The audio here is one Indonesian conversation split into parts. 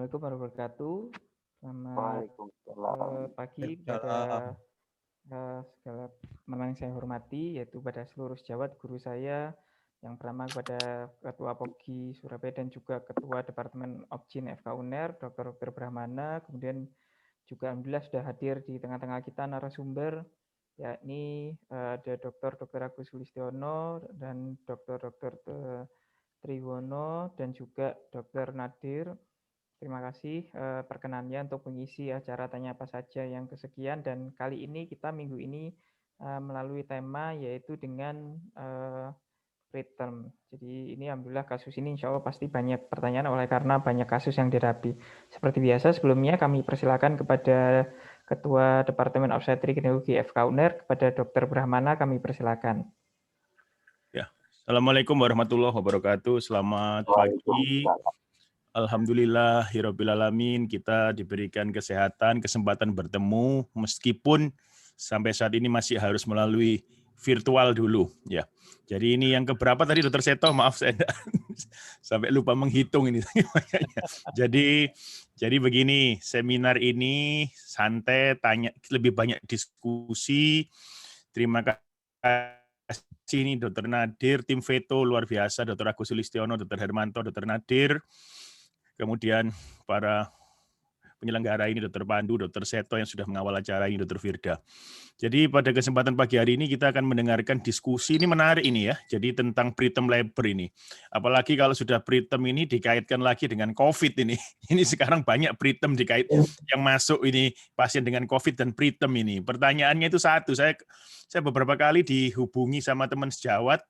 Assalamualaikum warahmatullahi wabarakatuh. Selamat Waalaikumsalam. pagi kepada segala teman yang saya hormati, yaitu pada seluruh sejawat, guru saya, yang pertama kepada Ketua POGI Surabaya dan juga Ketua Departemen Opjin FK UNER, Dr. Brahmana, kemudian juga alhamdulillah sudah hadir di tengah-tengah kita narasumber, yakni ada Dr. Agus Sulistiono dan Dr. Triwono dan juga Dr. Nadir. Terima kasih perkenannya untuk mengisi acara Tanya Apa Saja yang kesekian, dan kali ini kita minggu ini melalui tema yaitu dengan preterm. Jadi ini alhamdulillah kasus ini insya Allah pasti banyak pertanyaan oleh karena banyak kasus yang dirapi. Seperti biasa sebelumnya kami persilakan kepada Ketua Departemen Obstetrik Ginekologi FK UNER, kepada Dr. Brahmana kami persilakan. Ya, Assalamualaikum warahmatullahi wabarakatuh. Selamat pagi. Alhamdulillahirrabbilalamin, kita diberikan kesehatan, kesempatan bertemu, meskipun sampai saat ini masih harus melalui virtual dulu. Ya, jadi ini yang keberapa tadi Dokter Seto? Maaf saya sampai lupa menghitung ini. Jadi begini, seminar ini santai, tanya lebih banyak diskusi. Terima kasih ini Dr. Nadir, tim Veto luar biasa, Dr. Agus Sulistiono, Dr. Hermanto, Dr. Nadir. Kemudian para penyelenggara ini, Dr. Pandu, Dr. Seto yang sudah mengawal acara ini, Dr. Firda. Jadi pada kesempatan pagi hari ini kita akan mendengarkan diskusi, ini menarik ini ya, jadi tentang preterm labor ini. Apalagi kalau sudah preterm ini dikaitkan lagi dengan COVID ini. Ini sekarang banyak preterm dikait yang masuk ini, pasien dengan COVID dan preterm ini. Pertanyaannya itu satu, saya beberapa kali dihubungi sama teman sejawat,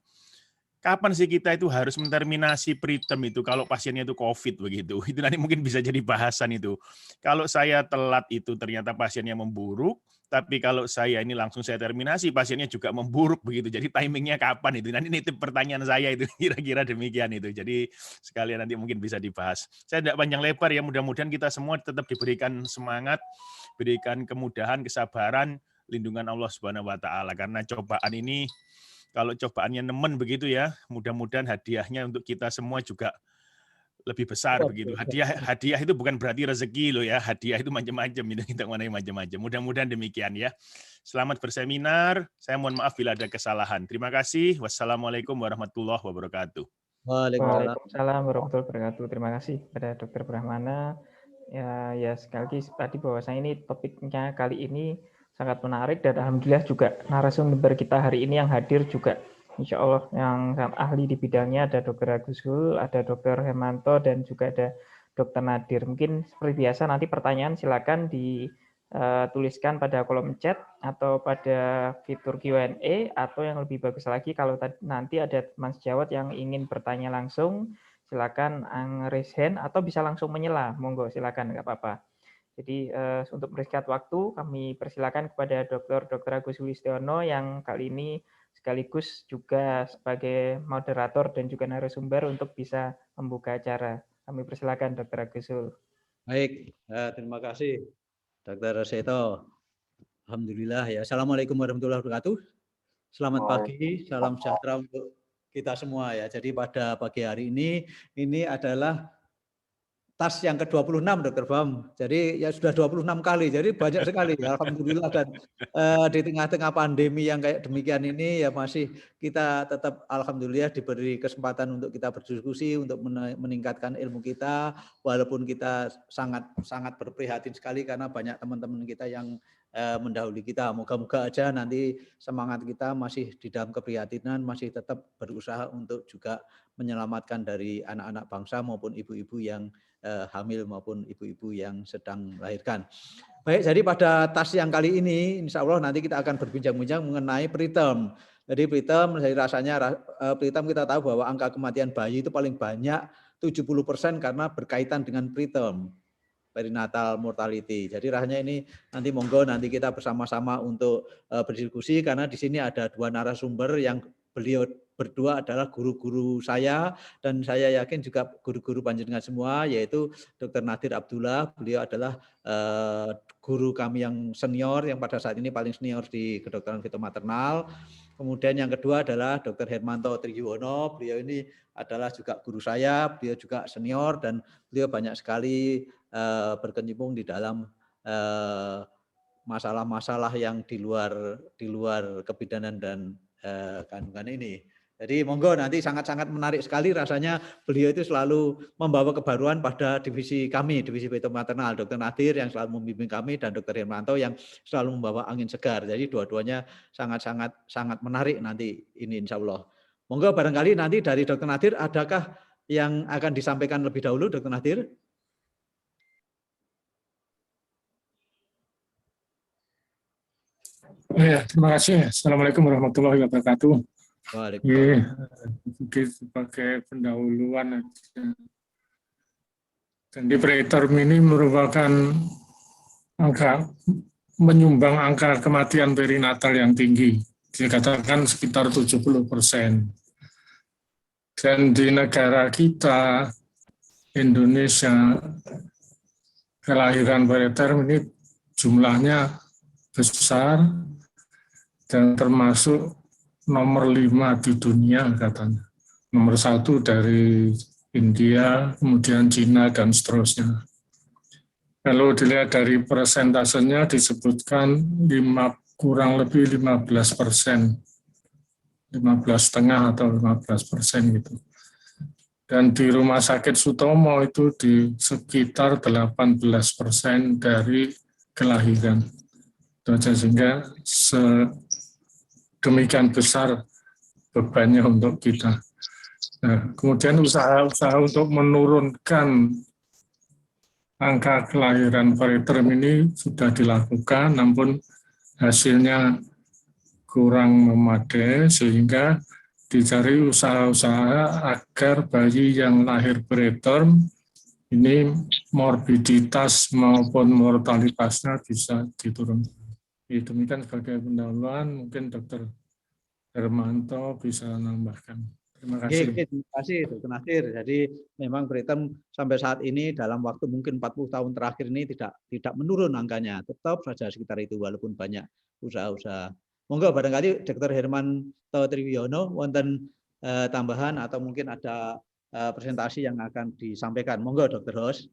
kapan sih kita itu harus menterminasi preterm itu kalau pasiennya itu COVID begitu. Itu nanti mungkin bisa jadi bahasan itu. Kalau saya telat itu ternyata pasiennya memburuk, tapi kalau saya ini langsung saya terminasi pasiennya juga memburuk begitu. Jadi timingnya kapan itu? Nanti itu pertanyaan saya itu kira-kira demikian itu. Jadi sekalian nanti mungkin bisa dibahas. Saya tidak panjang lebar ya, mudah-mudahan kita semua tetap diberikan semangat, berikan kemudahan, kesabaran, lindungan Allah Subhanahu wa taala, karena cobaan ini kalau cobaannya nemen begitu ya, mudah-mudahan hadiahnya untuk kita semua juga lebih besar begitu. Hadiah itu bukan berarti rezeki loh ya, hadiah itu macam-macam, itu kita mengenai macam-macam. Mudah-mudahan demikian ya. Selamat berseminar. Saya mohon maaf bila ada kesalahan. Terima kasih. Wassalamualaikum warahmatullahi wabarakatuh. Waalaikumsalam warahmatullahi wabarakatuh. Terima kasih kepada Dr. Brahmana. Ya sekali lagi tadi bahwasanya ini topiknya kali ini sangat menarik, dan alhamdulillah juga narasumber kita hari ini yang hadir juga insya Allah yang ahli di bidangnya, ada Dr. Agus Hul, ada Dr. Hermanto, dan juga ada Dr. Nadir. Mungkin seperti biasa nanti pertanyaan silakan dituliskan pada kolom chat atau pada fitur Q&A, atau yang lebih bagus lagi kalau nanti ada teman sejawat yang ingin bertanya langsung, silakan raise hand atau bisa langsung menyela, monggo silakan, nggak apa-apa. Jadi untuk mempersingkat waktu, kami persilakan kepada Dr. Agus Sulistiono yang kali ini sekaligus juga sebagai moderator dan juga narasumber untuk bisa membuka acara. Kami persilakan Dr. Agus. Baik, terima kasih Dr. Seto. Alhamdulillah ya. Assalamualaikum warahmatullahi wabarakatuh. Selamat pagi, salam sejahtera untuk kita semua ya. Jadi pada pagi hari ini adalah tas yang ke-26 Dr. Bam. Jadi ya sudah 26 kali. Jadi banyak sekali. Alhamdulillah, dan di tengah-tengah pandemi yang kayak demikian ini ya masih kita tetap alhamdulillah diberi kesempatan untuk kita berdiskusi, untuk meningkatkan ilmu kita, walaupun kita sangat berprihatin sekali karena banyak teman-teman kita yang mendahului kita. Moga-moga aja nanti semangat kita masih di dalam keprihatinan, masih tetap berusaha untuk juga menyelamatkan dari anak-anak bangsa maupun ibu-ibu yang hamil maupun ibu-ibu yang sedang melahirkan. Baik, jadi pada tas yang kali ini insya Allah nanti kita akan berbincang-bincang mengenai preterm. Jadi preterm, dari rasanya preterm kita tahu bahwa angka kematian bayi itu paling banyak 70% karena berkaitan dengan preterm, perinatal mortality. Jadi rasanya ini nanti monggo nanti kita bersama-sama untuk berdiskusi, karena di sini ada dua narasumber yang beliau berdua adalah guru-guru saya, dan saya yakin juga guru-guru panjenengan semua, yaitu Dr. Nadir Abdullah. Beliau adalah guru kami yang senior, yang pada saat ini paling senior di kedokteran feto maternal. Kemudian yang kedua adalah Dr. Hermanto Trijuwono. Beliau ini adalah juga guru saya, beliau juga senior dan beliau banyak sekali berkecimpung di dalam masalah-masalah yang di luar kebidanan dan kandungan ini. Jadi monggo nanti sangat-sangat menarik sekali rasanya beliau itu selalu membawa kebaruan pada divisi kami, divisi Peto Maternal, Dr. Nadir yang selalu membimbing kami dan Dr. Hermanto yang selalu membawa angin segar. Jadi dua-duanya sangat menarik nanti ini insya Allah. Monggo barangkali nanti dari Dr. Nadir adakah yang akan disampaikan lebih dahulu Dr. Nadir? Ya, terima kasih. Assalamualaikum warahmatullahi wabarakatuh. Waalaikumsalam. Sebagai pendahuluan, jadi preterm ini merupakan menyumbang angka kematian perinatal yang tinggi, dikatakan sekitar 70%. Dan di negara kita, Indonesia, kelahiran preterm ini jumlahnya besar dan termasuk nomor 5 di dunia katanya. Nomor 1 dari India, kemudian Cina, dan seterusnya. Kalau dilihat dari persentasenya disebutkan kurang lebih 15%. 15,5 atau 15% gitu. Dan di Rumah Sakit Sutomo itu di sekitar 18% dari kelahiran. Sehingga demikian besar bebannya untuk kita. Nah, kemudian usaha-usaha untuk menurunkan angka kelahiran preterm ini sudah dilakukan, namun hasilnya kurang memadai, sehingga dicari usaha-usaha agar bayi yang lahir preterm ini morbiditas maupun mortalitasnya bisa diturunkan. Demikian sebagai pendahuluan, mungkin Dr. Hermanto bisa menambahkan. Terima kasih. Terima kasih Dr. Nadir. Jadi memang preterm sampai saat ini dalam waktu mungkin 40 tahun terakhir ini tidak menurun angkanya, tetap saja sekitar itu walaupun banyak usaha-usaha. Monggo barangkali Dr. Hermanto Trijuwono wonten tambahan atau mungkin ada presentasi yang akan disampaikan. Monggo Dr. Hos.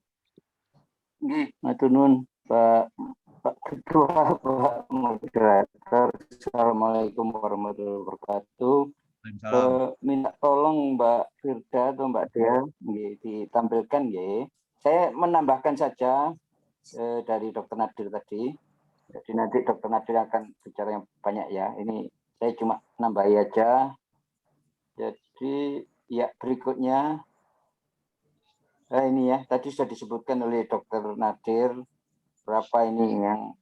Matur nuwun Pak Ketua, Pak Moderator. Assalamualaikum warahmatullahi wabarakatuh. Minta tolong Mbak Firda atau Mbak Dea ditampilkan ya. Saya menambahkan saja dari Dr. Nadir tadi. Jadi nanti Dr. Nadir akan bicara yang banyak ya. Ini saya cuma nambahi aja. Jadi ya berikutnya. Nah, ini ya, tadi sudah disebutkan oleh Dr. Nadir berapa ini yang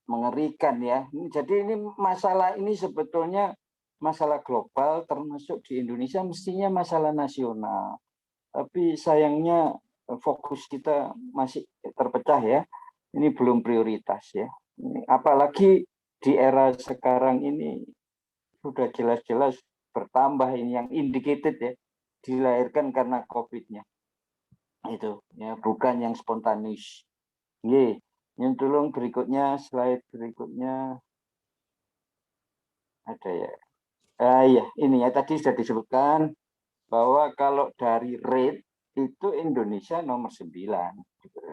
mengerikan ya. Jadi ini masalah ini sebetulnya masalah global termasuk di Indonesia mestinya masalah nasional. Tapi sayangnya fokus kita masih terpecah ya. Ini belum prioritas ya. Apalagi di era sekarang ini sudah jelas-jelas bertambah ini yang indicated ya, dilahirkan karena COVID-nya. Itu ya, bukan yang spontanis. Yang tolong berikutnya, slide berikutnya ada ya. Ya, ini ya tadi sudah disebutkan bahwa kalau dari rate itu Indonesia nomor 9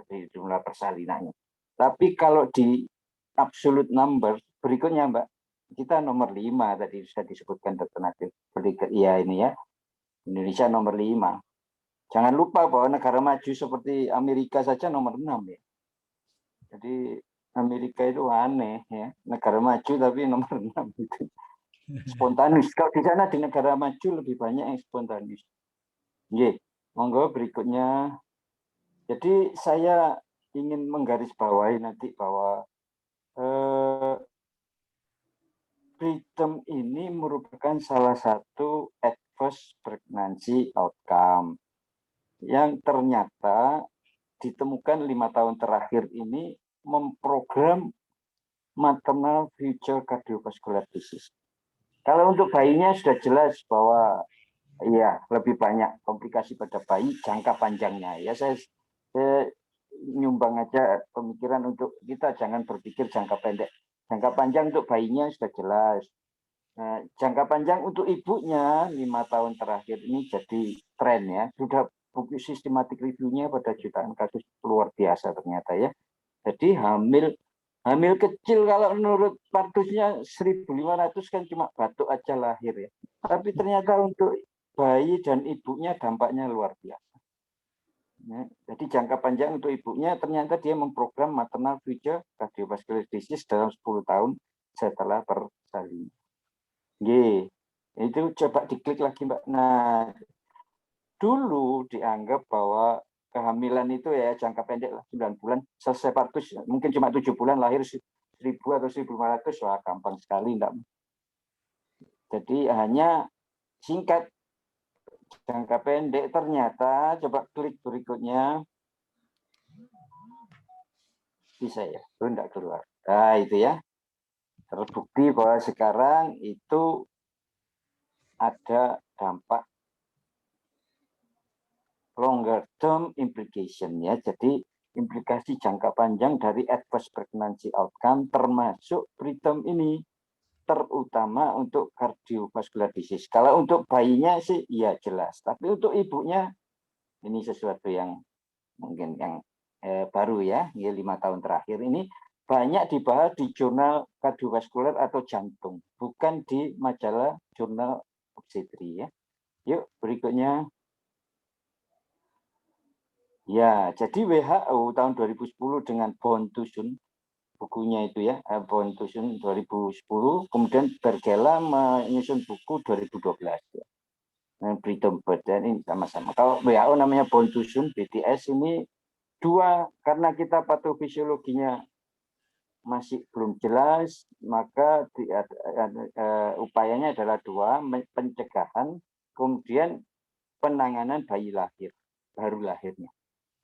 di jumlah persalinannya. Tapi kalau di absolute number berikutnya Mbak, kita nomor 5 tadi sudah disebutkan Dr. Nadir. Iya ini ya. Indonesia nomor 5. Jangan lupa bahwa negara maju seperti Amerika saja nomor 6 ya. Jadi Amerika itu aneh ya, negara maju tapi nomor 6 itu. Spontanis. Kalau di sana di negara maju lebih banyak yang spontanis. Monggo berikutnya. Jadi saya ingin menggarisbawahi nanti bahwa preterm ini merupakan salah satu adverse pregnancy outcome yang ternyata ditemukan 5 tahun terakhir ini memprogram maternal future cardiovascular disease. Kalau untuk bayinya sudah jelas bahwa ya lebih banyak komplikasi pada bayi jangka panjangnya. Ya saya nyumbang aja pemikiran untuk kita jangan berpikir jangka pendek. Jangka panjang untuk bayinya sudah jelas. Nah, jangka panjang untuk ibunya 5 tahun terakhir ini jadi tren ya. Sudah buku sistematik reviewnya pada jutaan kasus luar biasa ternyata ya. Jadi hamil kecil kalau menurut partusnya 1.500 kan cuma batuk aja lahir ya. Tapi ternyata untuk bayi dan ibunya dampaknya luar biasa. Ya, jadi jangka panjang untuk ibunya ternyata dia memprogram maternal future cardiovascular disease dalam 10 tahun setelah persalinan. Itu coba diklik lagi Mbak. Nah, dulu dianggap bahwa kehamilan itu ya jangka pendek lah 9 bulan selesai partus, mungkin cuma 7 bulan lahir 1.000 atau 1.500, wah gampang sekali enggak. Jadi hanya singkat jangka pendek ternyata, coba klik berikutnya. Bisa ya, itu enggak keluar. Nah, itu ya. Terbukti bahwa sekarang itu ada dampak longer term implication ya. Jadi implikasi jangka panjang dari adverse pregnancy outcome termasuk preterm ini, terutama untuk cardiovascular disease. Kalau untuk bayinya sih ya jelas, tapi untuk ibunya ini sesuatu yang mungkin yang baru ya, 5 tahun terakhir ini banyak dibahas di jurnal kardiovaskuler atau jantung, bukan di majalah jurnal obstetri ya. Yuk berikutnya. Ya, jadi WHO tahun 2010 dengan Born to Soon, bukunya itu ya, Born to Soon 2010, kemudian Bergela menyusun buku 2012 ya. Preterm birth, dan ini sama-sama. Kalau WHO namanya Born to Soon, BTS ini dua, karena kita patofisiologinya masih belum jelas, maka upayanya adalah dua, pencegahan, kemudian penanganan bayi lahir, baru lahirnya.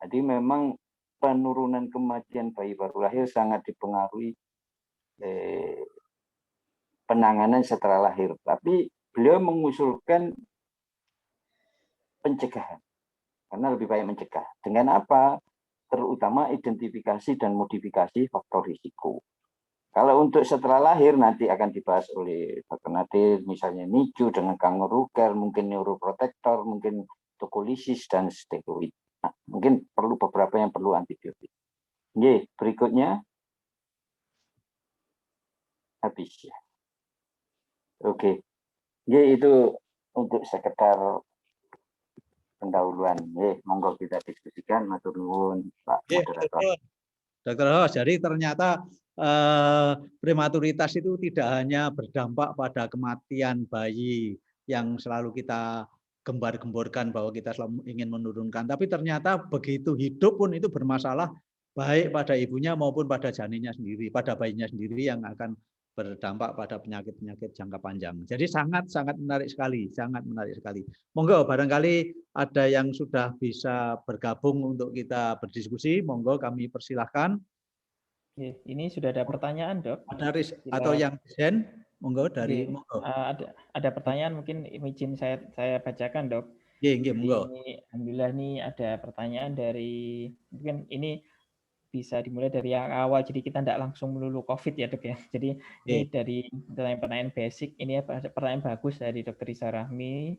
Jadi memang penurunan kematian bayi baru lahir sangat dipengaruhi penanganan setelah lahir. Tapi beliau mengusulkan pencegahan, karena lebih baik mencegah. Dengan apa? Terutama identifikasi dan modifikasi faktor risiko. Kalau untuk setelah lahir nanti akan dibahas oleh Dr. Nadir, misalnya NICU dengan kangaroo care, mungkin neuroprotektor, mungkin tokolisis dan steroid. Nah, mungkin perlu beberapa yang perlu antibiotik. Oke, berikutnya habis ya. Oke, itu untuk sekedar pendahuluan. Monggo kita diskusikan, matur nuwun Pak Moderator. Dr. Hos, jadi ternyata prematuritas itu tidak hanya berdampak pada kematian bayi yang selalu kita gembar-gemborkan bahwa kita selalu ingin menurunkan, tapi ternyata begitu hidup pun itu bermasalah baik pada ibunya maupun pada janinnya sendiri, pada bayinya sendiri yang akan berdampak pada penyakit-penyakit jangka panjang. Jadi sangat-sangat menarik sekali, sangat menarik sekali. Monggo barangkali ada yang sudah bisa bergabung untuk kita berdiskusi, monggo kami persilahkan. Ini sudah ada pertanyaan, Dok. Ada atau yang desain, monggo dari monggo. Ada pertanyaan mungkin izin saya bacakan, Dok. Monggo. Alhamdulillah nih ada pertanyaan dari, mungkin ini bisa dimulai dari yang awal, jadi kita tidak langsung melulu COVID ya Dok ya. Jadi ini dari pertanyaan basic, ini pertanyaan bagus dari Dr. Risa Rahmi.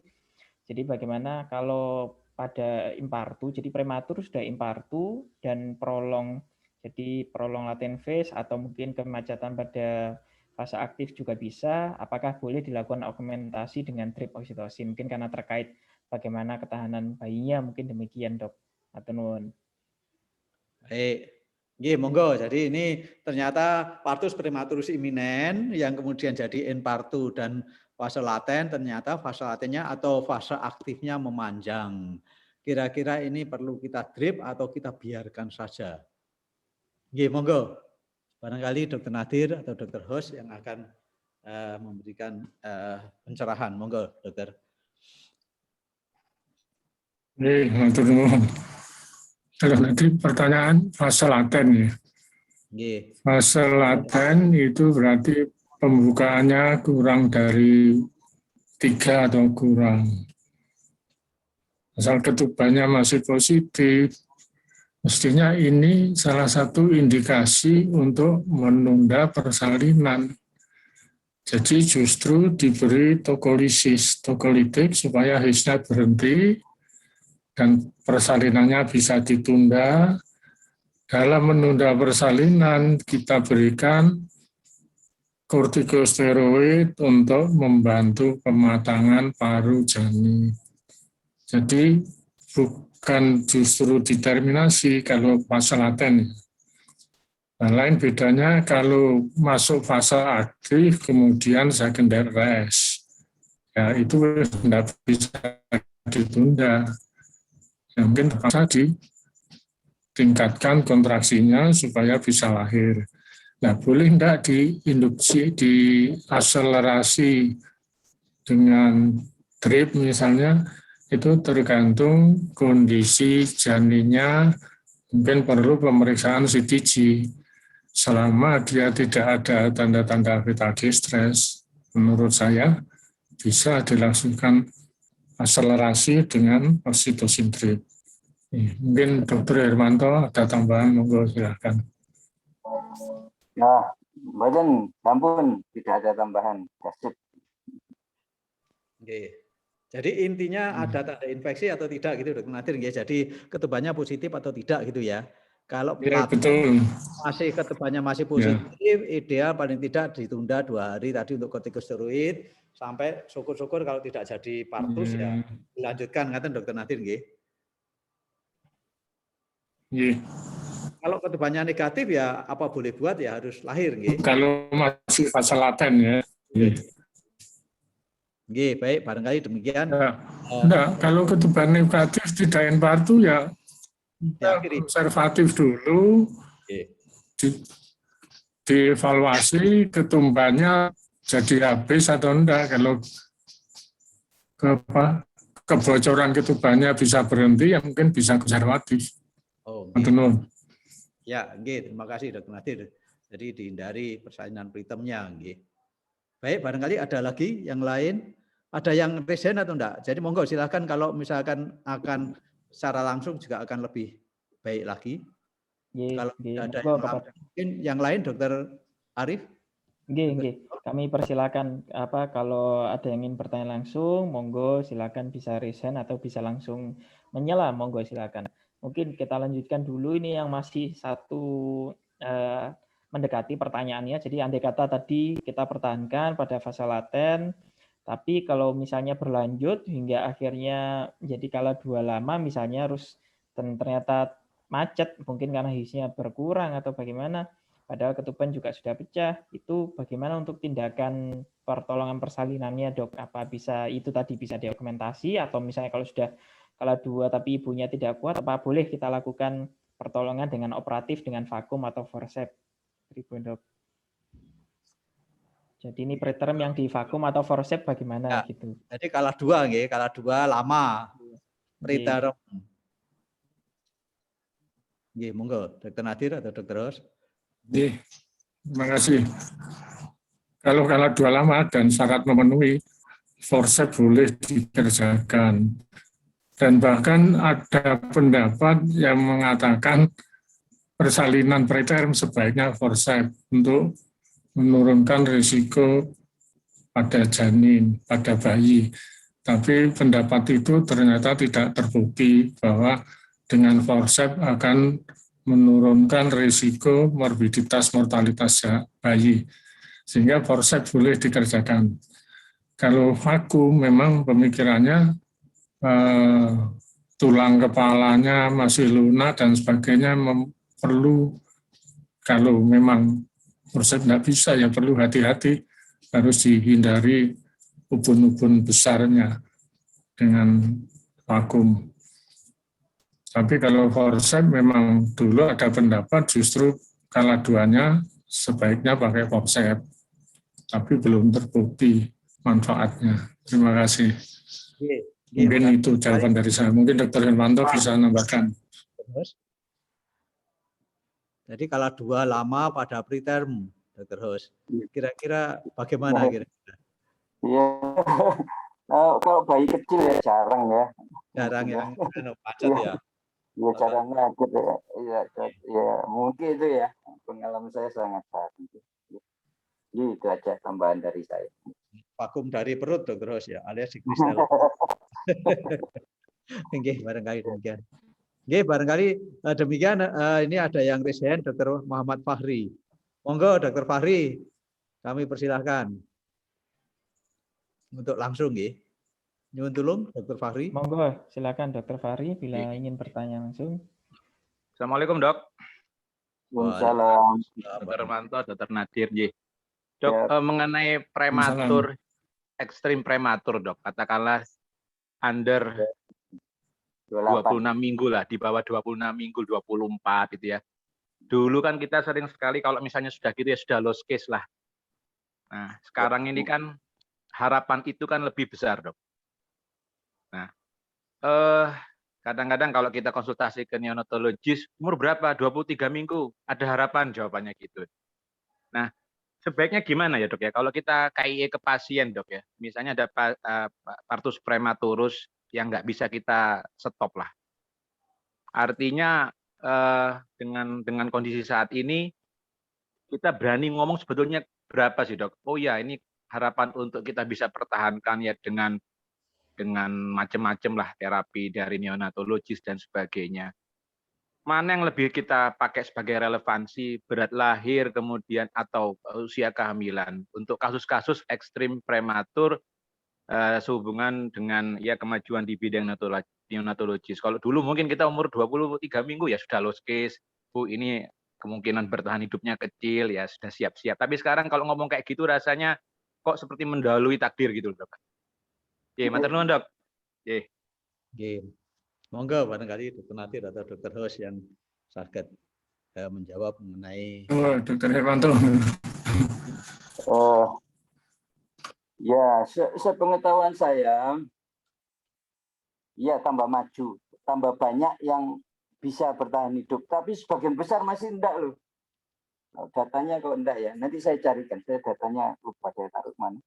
Jadi bagaimana kalau pada impartu, jadi prematur sudah impartu dan prolong, jadi prolong latent phase atau mungkin kemacetan pada fase aktif juga bisa, apakah boleh dilakukan augmentasi dengan drip oksitosin? Mungkin karena terkait bagaimana ketahanan bayinya, mungkin demikian Dok. Matur nuwun. Baik. Monggo. Jadi ini ternyata partus prematurus iminen yang kemudian jadi inpartu dan fase laten, ternyata fase latennya atau fase aktifnya memanjang. Kira-kira ini perlu kita drip atau kita biarkan saja? Monggo. Barangkali Dr. Nadir atau Dr. Hos yang akan memberikan pencerahan. Monggo, Dokter. Matur nuwun. Kalau tadi pertanyaan fase laten ya. Fase laten itu berarti pembukaannya kurang dari 3 atau kurang. Asal ketubannya masih positif, mestinya ini salah satu indikasi untuk menunda persalinan. Jadi justru diberi tokolitik supaya hisnya berhenti dan persalinannya bisa ditunda. Dalam menunda persalinan, kita berikan kortikosteroid untuk membantu pematangan paru janin. Jadi bukan justru determinasi kalau fase laten. Nah, lain bedanya kalau masuk fase aktif kemudian secondary rest. Ya itu tidak bisa ditunda. Ya, mungkin terpaksa ditingkatkan kontraksinya supaya bisa lahir. Nah, boleh enggak diinduksi, diakselerasi dengan drip misalnya, itu tergantung kondisi janinnya, mungkin perlu pemeriksaan CTG. Selama dia tidak ada tanda-tanda fetal distress, menurut saya bisa dilangsungkan akselerasi dengan oksitosin drip. Mungkin Dr. Hermanto ada tambahan, monggo silakan. Nah, badan, ampun, tidak ada tambahan. Kasih. Oke. Jadi intinya ada tanda infeksi atau tidak gitu Dr. Nadir ya. Jadi ketubannya positif atau tidak gitu ya. Kalau Ya, betul. masih ketubannya masih positif, ideal paling tidak ditunda 2 hari tadi untuk kortikosteroid sampai syukur-syukur kalau tidak jadi partus ya dilanjutkan ngaten Dr. Nadir nggih. Kalau ketubannya negatif ya apa boleh buat ya harus lahir nggih. Kalau masih fase laten ya. Nggih, baik barangkali demikian. Ya. Enggak, kalau ketuban negatif tidak infartu ya konservatif dulu. Dievaluasi ketumbannya jadi habis atau enggak. Kalau kebocoran ketubannya bisa berhenti ya mungkin bisa konservatif. Oh, ya, terima kasih Dr. Nadir. Jadi dihindari persalinan peritemnya. Baik, barangkali ada lagi yang lain. Ada yang resen atau enggak? Jadi monggo silahkan kalau misalkan akan secara langsung juga akan lebih baik lagi. Kalau tidak ada yang lain, Dr. Arif? Kami persilakan kalau ada yang ingin bertanya langsung, monggo silakan bisa resen atau bisa langsung menyela, monggo silakan. Mungkin kita lanjutkan dulu ini yang masih satu mendekati pertanyaannya. Jadi andai kata tadi kita pertahankan pada fase laten, tapi kalau misalnya berlanjut hingga akhirnya jadi kala 2 lama misalnya harus ternyata macet mungkin karena hisnya berkurang atau bagaimana, padahal ketuban juga sudah pecah, itu bagaimana untuk tindakan pertolongan persalinannya dok? Apa bisa itu tadi bisa dokumentasi atau misalnya kalau sudah kala 2 tapi ibunya tidak kuat, apa boleh kita lakukan pertolongan dengan operatif dengan vakum atau forceps? Dok. Jadi ini preterm yang di vakum atau forceps bagaimana ya, gitu? Jadi kala 2 nggih, kala 2 lama. Preterm. Nggih, monggo Dr. Nadir atau Dr. Ros. Terima kasih. Kalau kala 2 lama dan syarat memenuhi, forceps boleh dikerjakan. Dan bahkan ada pendapat yang mengatakan persalinan preterm sebaiknya forceps untuk menurunkan risiko pada janin, pada bayi. Tapi pendapat itu ternyata tidak terbukti bahwa dengan forceps akan menurunkan risiko morbiditas mortalitas bayi. Sehingga forceps boleh dikerjakan. Kalau vakum memang pemikirannya tulang kepalanya masih lunak dan sebagainya perlu, kalau memang forceps tidak bisa ya perlu hati-hati, harus dihindari ubun-ubun besarnya dengan vakum. Tapi kalau forceps memang dulu ada pendapat justru kala 2-nya sebaiknya pakai forceps, tapi belum terbukti manfaatnya. Terima kasih. Mungkin itu jawaban dari saya. Mungkin Dr. Hermanto bisa menambahkan. Jadi kala 2 lama pada preterm, Dr. Hos. Kira-kira bagaimana kira-kira? Iya. Kalau bayi kecil ya jarang ya. Jarang yang macet ya. Iya jarang macet ya. Iya, mungkin itu ya. Pengalaman saya sangat jarang. Itu aja tambahan dari saya. Vakum dari perut, Dr. Hos ya, alias di kristal. Oke, barangkali demikian. Oke, barangkali demikian. Ini ada yang resen, Dr. Muhammad Fahri. Monggo, Dr. Fahri, kami persilahkan untuk langsung, nggih. Nyuwun tulung, Dr. Fahri. Monggo, silakan Dr. Fahri bila ingin bertanya langsung. Assalamualaikum, Dok. Waalaikumsalam. Dr. Hermanto, Dr. Nadir, Dok, mengenai prematur, ekstrim prematur, Dok, katakanlah under 26 minggu lah, di bawah 26 minggu, 24 gitu ya. Dulu kan kita sering sekali kalau misalnya sudah gitu ya sudah lost case lah. Nah, sekarang ini kan harapan itu kan lebih besar, Dok. Nah, kadang-kadang kalau kita konsultasi ke neonatologis, umur berapa? 23 minggu, ada harapan jawabannya gitu. Nah, sebaiknya gimana ya, Dok ya? Kalau kita KIE ke pasien, Dok ya, misalnya ada partus prematurus yang nggak bisa kita stop lah. Artinya dengan kondisi saat ini kita berani ngomong sebetulnya berapa sih, Dok? Oh ya, ini harapan untuk kita bisa pertahankan ya dengan macam-macam lah terapi dari neonatologis dan sebagainya. Mana yang lebih kita pakai sebagai relevansi, berat lahir kemudian atau usia kehamilan untuk kasus-kasus ekstrim prematur sehubungan dengan ya kemajuan di bidang neonatologis. Kalau dulu mungkin kita umur 23 minggu ya sudah lost case, Bu, ini kemungkinan bertahan hidupnya kecil ya sudah siap-siap. Tapi sekarang kalau ngomong kayak gitu rasanya kok seperti mendahului takdir gitu, Dok. Matur nuwun, Dok. Monggo barangkali Dr. Nadir atau Dr. Hos yang saged menjawab mengenai Dr. Hermanto. Ya, sepengetahuan saya, ya tambah maju, tambah banyak yang bisa bertahan hidup. Tapi sebagian besar masih enggak loh. Datanya kok enggak ya. Nanti saya carikan. Saya datanya lupa saya taruh mana.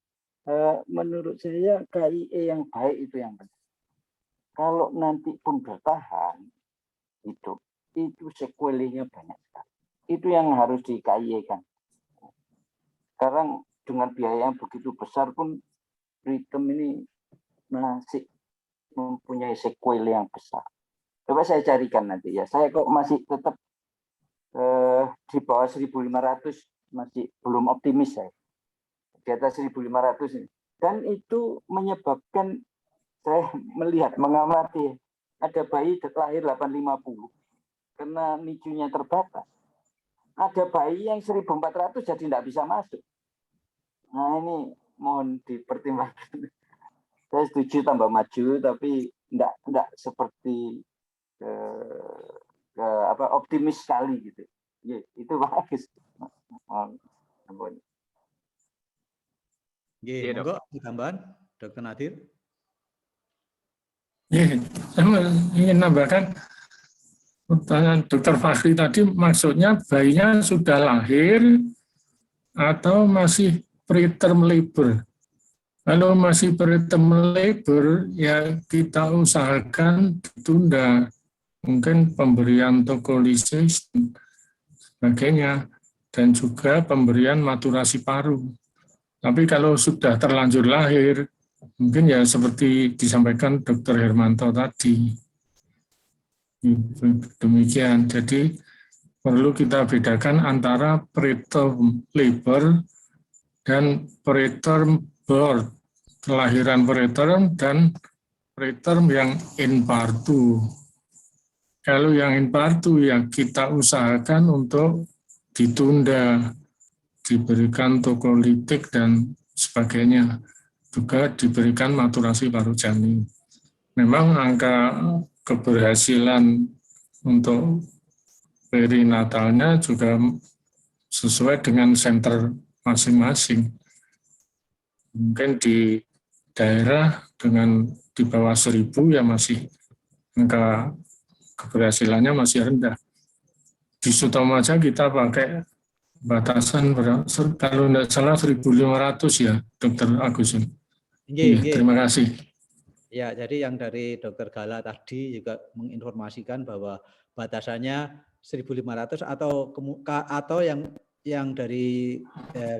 Menurut saya KIE yang baik itu yang benar. Kalau nanti pun bertahan hidup, itu sekuelnya banyak sekali. Itu yang harus di KIE-kan. Sekarang dengan biaya yang begitu besar pun Ritem ini masih mempunyai sequel yang besar. Coba saya carikan nanti ya. Saya kok masih tetap di bawah 1.500, masih belum optimis saya. Di atas 1.500 ini. Dan itu menyebabkan saya melihat, mengamati ada bayi lahir 850 karena nicunya terbatas. Ada bayi yang 1.400 jadi tidak bisa masuk. Nah ini mohon dipertimbangkan. Saya setuju tambah maju, tapi tidak seperti optimis sekali gitu. Ya, itu bagus. Monggo tambahan, Dr. Nadir. Saya ingin nambahkan pertanyaan Dr. Fahri tadi, maksudnya bayinya sudah lahir atau masih preterm labor? Kalau masih preterm labor, ya kita usahakan ditunda. Mungkin pemberian tocolisis dan sebagainya, dan juga pemberian maturasi paru. Tapi kalau sudah terlanjur lahir, mungkin ya seperti disampaikan Dr. Hermanto tadi. Demikian. Jadi perlu kita bedakan antara preterm labor dan preterm birth, kelahiran preterm dan preterm yang in partu. Kalau yang in partu ya kita usahakan untuk ditunda, diberikan tokolitik dan sebagainya. Juga diberikan maturasi paru janin. Memang angka keberhasilan untuk perinatalnya juga sesuai dengan center masing-masing. Mungkin di daerah dengan di bawah 1.000 ya masih angka keberhasilannya masih rendah. Di Sutomaja kita pakai batasan kalau tidak salah 1.500 ya, Dr. Agus. Terima kasih. Ya, jadi yang dari Dr. Gala tadi juga menginformasikan bahwa batasannya 1.500 atau yang dari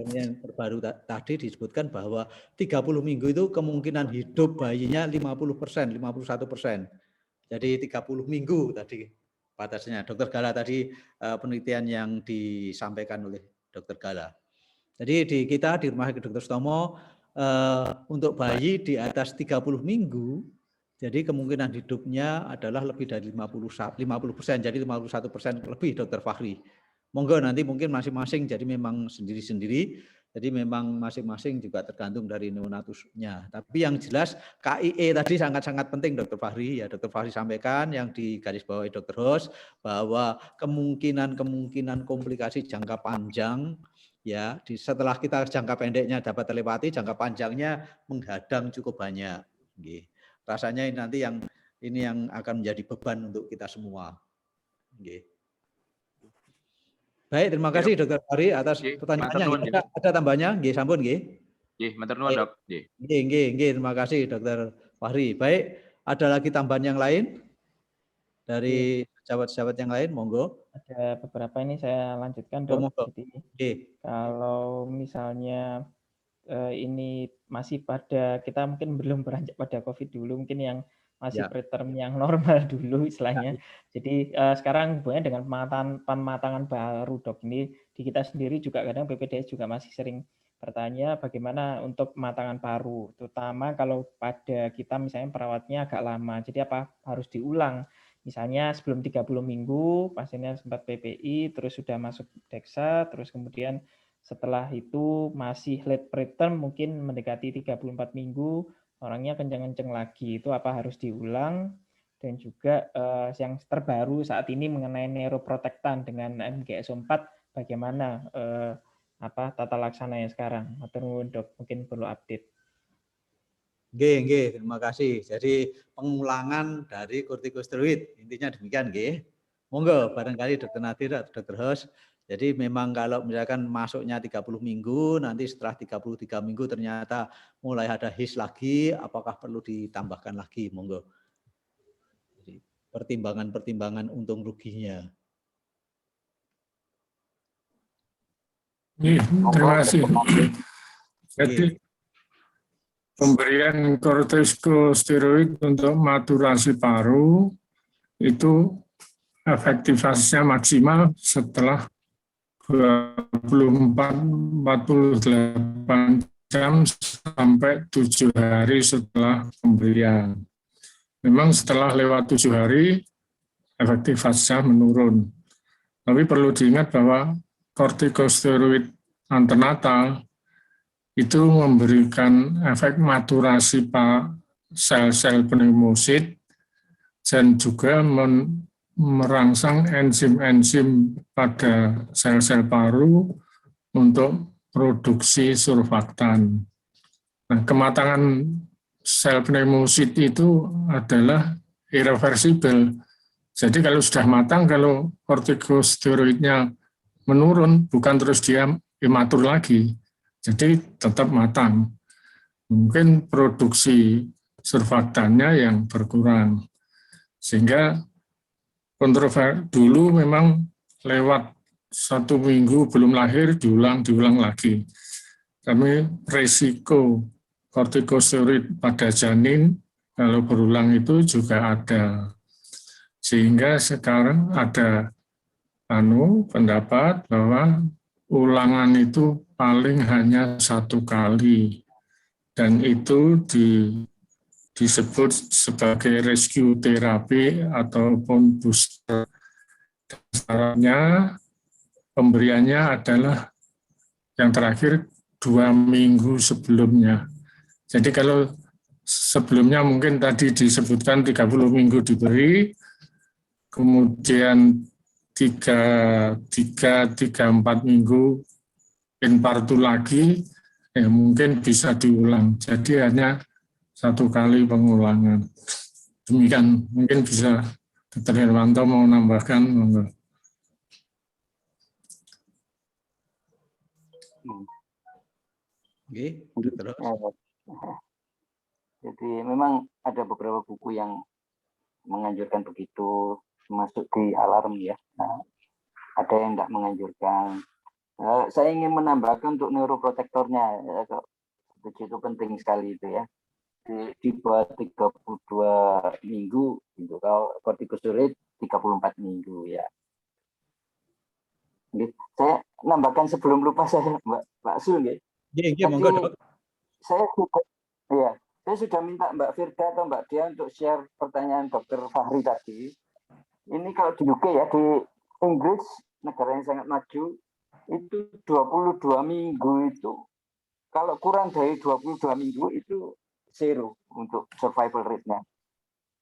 yang terbaru tadi disebutkan bahwa 30 minggu itu kemungkinan hidup bayinya 50%, 51%. Jadi 30 minggu tadi batasnya. Dokter Gala tadi penelitian yang disampaikan oleh Dokter Gala. Jadi di kita di Rumah Sakit Dr. Sutomo untuk bayi di atas 30 minggu, jadi kemungkinan hidupnya adalah lebih dari 50%, jadi 51% lebih Dokter Fahri. Monggo nanti mungkin masing-masing jadi memang sendiri-sendiri, jadi memang masing-masing juga tergantung dari neonatusnya. Tapi yang jelas KIE tadi sangat-sangat penting Dokter Fahri, ya Dokter Fahri sampaikan yang digarisbawahi Dokter Hos bahwa kemungkinan komplikasi jangka panjang ya setelah kita jangka pendeknya dapat terlewati, jangka panjangnya menghadang cukup banyak. Rasanya nanti ini yang akan menjadi beban untuk kita semua. Baik, terima kasih Dokter Fahri atas pertanyaannya. Ada tambahnya? Nggih, sampun nggih. Nggih, matur nuwun, Dok. Nggih, terima kasih Dokter Fahri. Baik, ada lagi tambahan yang lain dari sahabat-sahabat yang lain, monggo. Ada beberapa ini saya lanjutkan, Dok. Jadi kalau misalnya ini masih pada, kita mungkin belum beranjak pada COVID dulu, mungkin yang masih preterm yang normal dulu istilahnya. Jadi sekarang hubungannya dengan pematangan baru, Dok. Ini di kita sendiri juga kadang PPDS juga masih sering bertanya bagaimana untuk pematangan baru, terutama kalau pada kita misalnya perawatnya agak lama. Jadi apa harus diulang? Misalnya sebelum 30 minggu pasiennya sempat PPI, terus sudah masuk DEXA, terus kemudian setelah itu masih late preterm mungkin mendekati 34 minggu, orangnya kenceng-kenceng lagi. Itu apa harus diulang? Dan juga yang terbaru saat ini mengenai neuroprotektan dengan MGSO4 bagaimana tata laksananya sekarang? Matur nuwun, Dok, mungkin perlu update. Nggih, terima kasih. Jadi pengulangan dari kortikosteroid, intinya demikian nggih. Monggo barangkali Dokter Nadir atau Dokter Hos. Jadi memang kalau misalkan masuknya 30 minggu, nanti setelah 33 minggu ternyata mulai ada HIS lagi, apakah perlu ditambahkan lagi? Monggo. Jadi pertimbangan untung ruginya. Terima kasih. Jadi pemberian kortikosteroid untuk maturasi paru itu efektivitasnya maksimal setelah 24-48 jam sampai 7 hari setelah pemberian. Memang setelah lewat 7 hari, efektivitasnya menurun. Tapi perlu diingat bahwa kortikosteroid antenatal itu memberikan efek maturasi sel-sel pneumosit dan juga merangsang enzim-enzim pada sel-sel paru untuk produksi surfaktan. Nah, kematangan sel pneumosit itu adalah irreversibel. Jadi kalau sudah matang, kalau kortikosteroidnya menurun, bukan terus dia imatur lagi, jadi tetap matang. Mungkin produksi surfaktannya yang berkurang. Sehingga dulu memang lewat 1 minggu belum lahir diulang lagi. Tapi resiko kortikosteroid pada janin kalau berulang itu juga ada. Sehingga sekarang ada pendapat bahwa ulangan itu paling hanya 1 kali. Dan itu disebut sebagai rescue terapi ataupun booster. Caranya pemberiannya adalah yang terakhir 2 minggu sebelumnya. Jadi kalau sebelumnya mungkin tadi disebutkan 30 minggu diberi, kemudian 3-4 minggu infartu lagi, ya mungkin bisa diulang. Jadi hanya 1 kali pengulangan. Demikian, mungkin bisa Dr. Herwanto mau nambahkan. Jadi memang ada beberapa buku yang menganjurkan begitu, masuk di alarm ya. Nah, ada yang tidak menganjurkan. Saya ingin menambahkan untuk neuroprotektornya, ya, begitu penting sekali itu ya. Di bawah 32 minggu, gitu. Kalau kortikosteroid 34 minggu ya. Saya nambahkan sebelum lupa saya, Mbak Sul, ya. Monggo, Dok. Saya sudah minta Mbak Firda atau Mbak Dia untuk share pertanyaan Dr. Fahri tadi. Ini kalau di UK ya, di Inggris, negara yang sangat maju, itu 22 minggu itu, kalau kurang dari 22 minggu itu zero untuk survival rate-nya.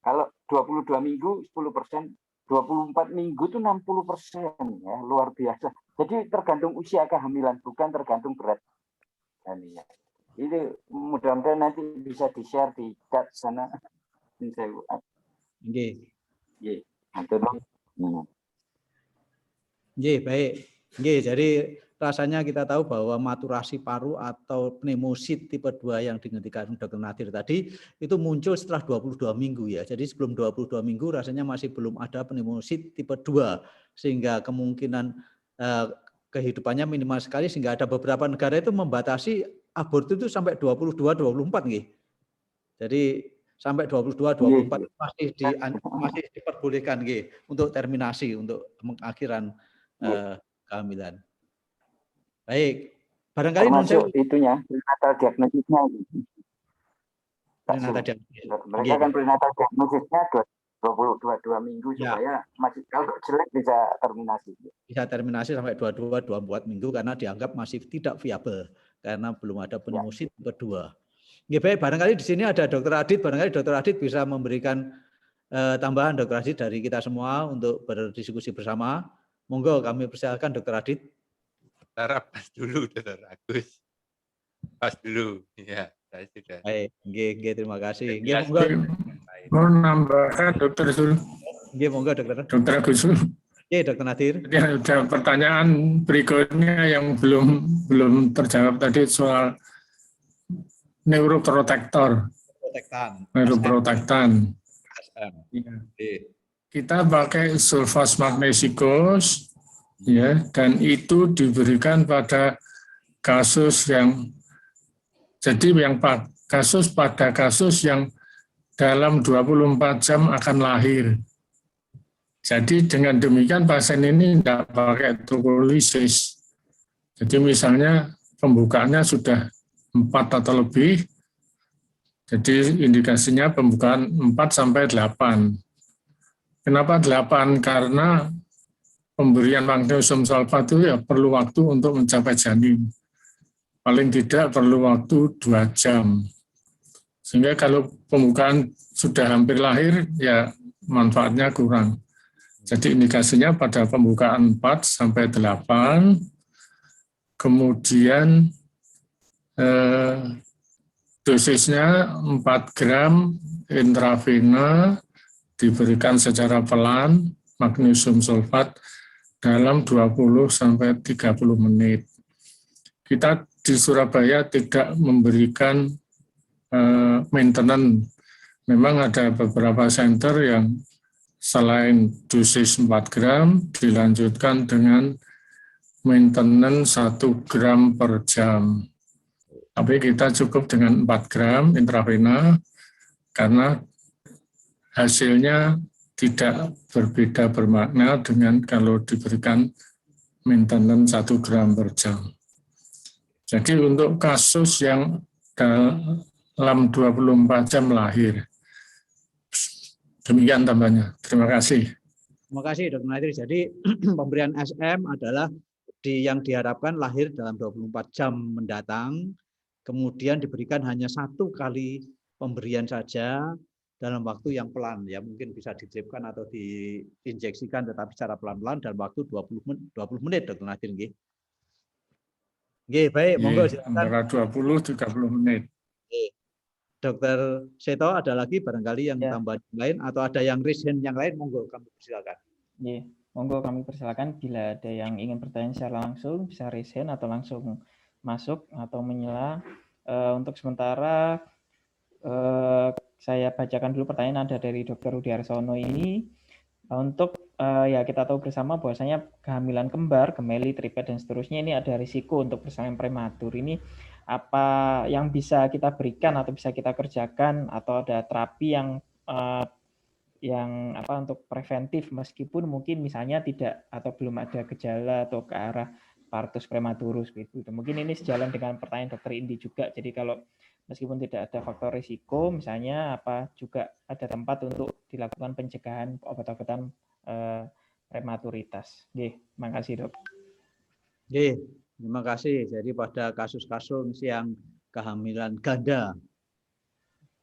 Kalau 22 minggu 10%, 24 minggu itu 60%, ya, luar biasa. Jadi tergantung usia kehamilan, bukan tergantung berat. Ya. Ini mudah-mudahan nanti bisa di-share di chat sana. Nggih. Nggih, baik. Nggih, jadi rasanya kita tahu bahwa maturasi paru atau pneumosit tipe 2 yang dihentikan Dr. Nadir tadi itu muncul setelah 22 minggu ya. Jadi sebelum 22 minggu rasanya masih belum ada pneumosit tipe 2 sehingga kemungkinan kehidupannya minimal sekali, sehingga ada beberapa negara itu membatasi abortus itu sampai 22-24 nggih. Jadi sampai 22-24 masih diperbolehkan nggih untuk terminasi, untuk pengakhiran kehamilan. Baik, barangkali termasuk itunya prenatal diagnosisnya. Mereka kan prenatal diagnosisnya 22 minggu supaya masih, kalau jelek bisa terminasi. Bisa terminasi sampai 22-24 minggu karena dianggap masih tidak viabel karena belum ada pneumosit tipe 2. Ya, baik, barangkali di sini ada Dr. Adit, barangkali Dr. Adit bisa memberikan tambahan Dr. Adit dari kita semua untuk berdiskusi bersama. Monggo kami persilakan Dr. Adit. Pas dulu Dr. Agus. Pas dulu, ya, saya sudah. Baik, nggih, terima kasih. Nggih, monggo. Mau nambahkan Dr. Sul. Nggih, monggo Dr. Agus. Nggih, Dr. Nadir. Jadi ada pertanyaan berikutnya yang belum terjawab tadi soal neuroprotektor. Neuroprotektan. Kita pakai sulfas magnesikos, ya, dan itu diberikan pada kasus yang pada kasus yang dalam 24 jam akan lahir. Jadi dengan demikian pasien ini tidak pakai trukolisis. Jadi misalnya pembukaannya sudah 4 atau lebih, jadi indikasinya pembukaan 4-8. Kenapa 8? Karena pemberian magnesium sulfat itu ya perlu waktu untuk mencapai janin. Paling tidak perlu waktu 2 jam. Sehingga kalau pembukaan sudah hampir lahir, ya manfaatnya kurang. Jadi indikasinya pada pembukaan 4-8, kemudian dosisnya 4 gram intravena, diberikan secara pelan magnesium sulfat dalam 20-30 menit. Kita di Surabaya tidak memberikan maintenance. Memang ada beberapa center yang selain dosis 4 gram dilanjutkan dengan maintenance 1 gram per jam. Tapi kita cukup dengan 4 gram intravena karena hasilnya tidak berbeda bermakna dengan kalau diberikan maintenance 1 gram per jam. Jadi untuk kasus yang dalam 24 jam lahir, demikian tambahnya. Terima kasih. Terima kasih Dr. Nadir. Jadi pemberian SM adalah yang diharapkan lahir dalam 24 jam mendatang, kemudian diberikan hanya 1 kali pemberian saja dalam waktu yang pelan, ya mungkin bisa didripkan atau diinjeksikan tetapi secara pelan-pelan dalam waktu 20 menit Dr. Nadir nggih. Nggih, baik, monggo silakan. Antara 20-30 menit. Dr. Seto, ada lagi barangkali yang tambahan lain atau ada yang raise hand yang lain, monggo kami persilakan. Nggih, monggo kami persilakan bila ada yang ingin bertanya secara langsung bisa raise hand atau langsung masuk atau menyela. Untuk sementara saya bacakan dulu pertanyaan ada dari Dr. Rudi Arsono ini. Untuk ya kita tahu bersama bahwasanya kehamilan kembar, gemeli, triplet dan seterusnya ini ada risiko untuk persalinan prematur. Ini apa yang bisa kita berikan atau bisa kita kerjakan, atau ada terapi yang untuk preventif meskipun mungkin misalnya tidak atau belum ada gejala atau ke arah partus prematurus gitu. Mungkin ini sejalan dengan pertanyaan Dokter Indi juga. Jadi kalau meskipun tidak ada faktor risiko, misalnya apa juga ada tempat untuk dilakukan pencegahan obat-obatan prematuritas. Terima kasih, Dok. Terima kasih. Jadi pada kasus-kasus yang kehamilan ganda,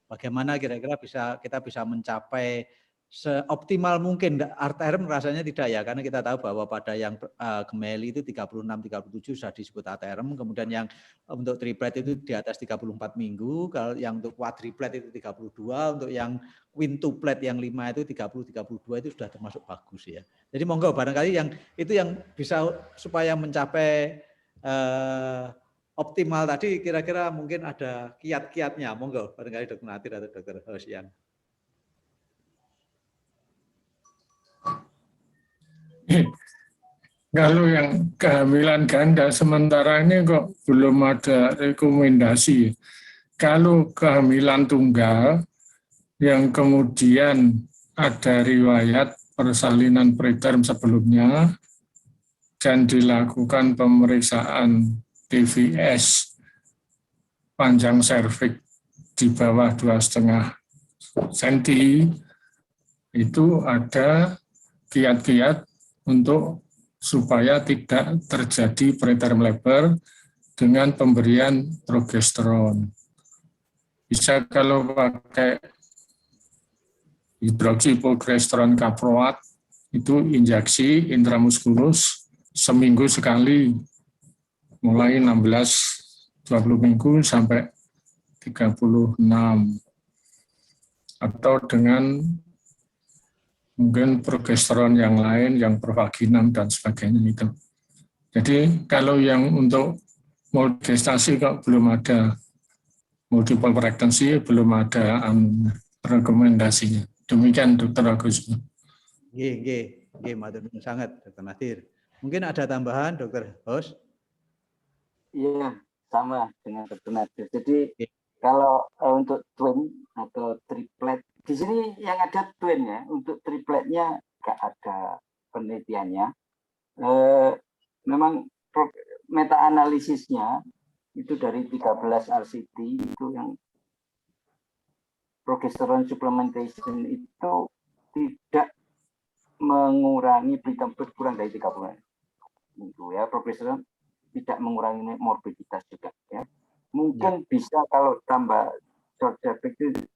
bagaimana kira-kira kita bisa mencapai seoptimal mungkin? ATRM rasanya tidak ya, karena kita tahu bahwa pada yang gemeli itu 36-37 sudah disebut ATRM, kemudian yang untuk triplet itu di atas 34 minggu, kalau yang untuk quadriplet itu 32, untuk yang quintuplet yang 5 itu 30-32 itu sudah termasuk bagus ya. Jadi monggo barangkali yang itu yang bisa supaya mencapai optimal tadi, kira-kira mungkin ada kiat-kiatnya, monggo barangkali Dr. Nadir atau Dr. Hosian. Kalau yang kehamilan ganda sementara ini kok belum ada rekomendasi. Kalau kehamilan tunggal yang kemudian ada riwayat persalinan preterm sebelumnya dan dilakukan pemeriksaan TVS panjang serviks di bawah 2,5 cm, itu ada kiat-kiat untuk supaya tidak terjadi preterm labor dengan pemberian progesteron. Bisa kalau pakai hidroksiprogesteron kaproat, itu injeksi intramuskulus seminggu sekali, mulai 16-20 minggu sampai 36. Atau dengan mungkin progesteron yang lain, yang provaginam dan sebagainya itu. Jadi kalau yang untuk gestasi kok belum ada, multiple pregnancy belum ada rekomendasinya. Demikian Dr. Agus. Matur nuwun sangat Dr. Nadir. Mungkin ada tambahan Dr. Hos? Iya, sama dengan Dr. Nadir. Jadi kalau untuk twin atau triplet, di sini yang ada twin ya, untuk tripletnya nggak ada penelitiannya. Memang meta-analisisnya itu dari 13 RCT itu yang progesteron supplementation itu tidak mengurangi preterm kurang dari 30 minggu ya, progesteron tidak mengurangi morbiditas juga ya. Mungkin bisa kalau tambah short cervix itu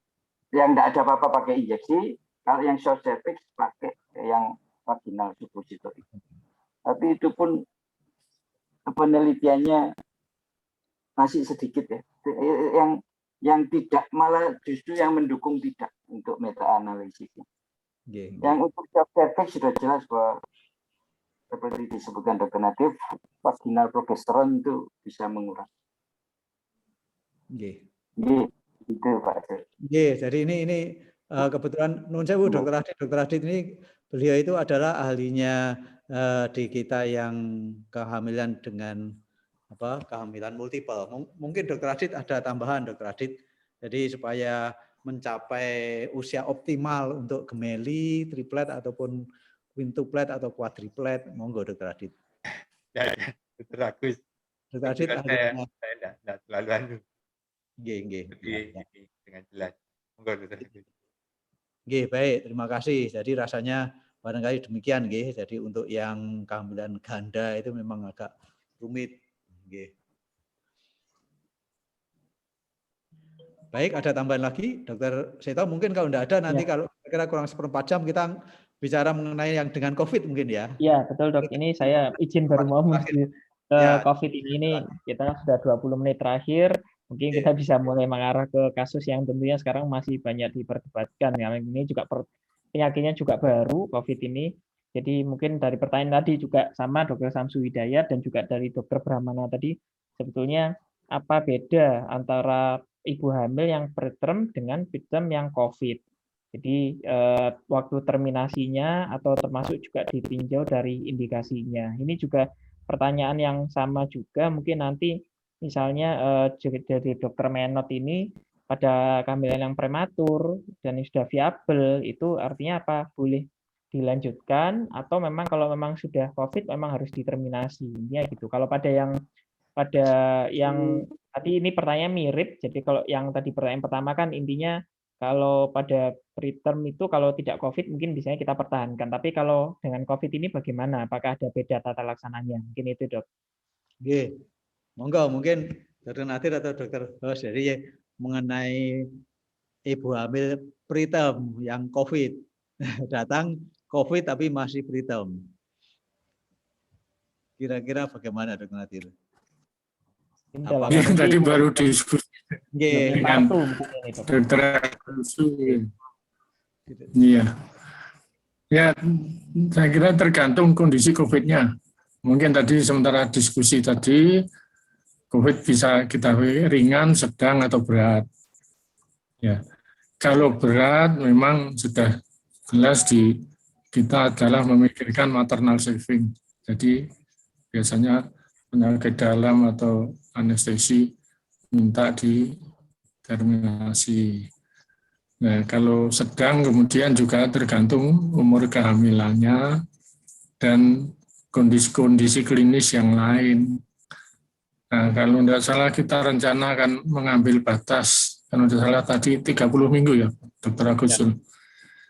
yang tidak ada apa-apa pakai injeksi, kalau yang short cervix pakai yang vaginal suppositor. Tapi itu pun penelitiannya masih sedikit ya. Yang tidak, malah justru yang mendukung tidak untuk meta-analisisnya. Yang untuk short cervix sudah jelas bahwa seperti disebutkan Dr. Nadir, vaginal progesteron itu bisa mengurangi. Itu Pak. Jadi ini kebetulan nun sewu Dr. Adit ini beliau itu adalah ahlinya di kita yang kehamilan dengan kehamilan multiple. Mungkin Dr. Adit ada tambahan Dr. Adit. Jadi supaya mencapai usia optimal untuk gemeli, triplet ataupun quintuplet atau quadriplet, monggo Dr. Adit. Ya, Dr. Agus. Dr. Adit saya tidak terlalu anu. Dengan jelas. Monggo Dr. Agus. Baik, terima kasih. Jadi rasanya barangkali demikian nggih. Jadi untuk yang kehamilan ganda itu memang agak rumit nggih. Baik, ada tambahan lagi Dr. Seto, mungkin kalau tidak ada nanti kalau kira kurang 1/4 jam kita bicara mengenai yang dengan COVID mungkin ya. Iya, betul Dok. Ini saya izin baru mau menuju COVID ini kita sudah 20 menit terakhir. Mungkin kita bisa mulai mengarah ke kasus yang tentunya sekarang masih banyak diperdebatkan. Yang ini juga penyakitnya juga baru COVID ini. Jadi mungkin dari pertanyaan tadi juga sama Dr. Samsu Hidayat dan juga dari Dr. Brahmana tadi, sebetulnya apa beda antara ibu hamil yang preterm dengan preterm yang COVID. Jadi waktu terminasinya atau termasuk juga ditinjau dari indikasinya. Ini juga pertanyaan yang sama juga, mungkin nanti misalnya dari dokter Menot ini pada kehamilan yang prematur dan yang sudah viabel, itu artinya apa? Boleh dilanjutkan atau memang kalau memang sudah COVID memang harus diterminasi. Ya gitu. Kalau pada yang tadi ini pertanyaan mirip, jadi kalau yang tadi pertanyaan pertama kan intinya kalau pada preterm itu kalau tidak COVID mungkin biasanya kita pertahankan. Tapi kalau dengan COVID ini bagaimana? Apakah ada beda tata laksananya? Mungkin itu, Dok. Oke, monggo mungkin Dr. Nadir atau Dr. Hos, jadi mengenai ibu hamil preterm yang COVID. Datang COVID tapi masih preterm. Kira-kira bagaimana Dr. Nadir? Tadi baru diskusi dengan Dr. Iya. Ya, saya kira tergantung kondisi COVID-nya. Mungkin tadi sementara diskusi tadi, COVID bisa kita ringan, sedang, atau berat. Ya, kalau berat memang sudah jelas kita adalah memikirkan maternal saving. Jadi biasanya penyakit dalam atau anestesi minta diterminasi. Nah, kalau sedang kemudian juga tergantung umur kehamilannya dan kondisi-kondisi klinis yang lain. Nah, kalau tidak salah kita rencana akan mengambil batas, kalau tidak salah tadi 30 minggu ya, Dr. Agus.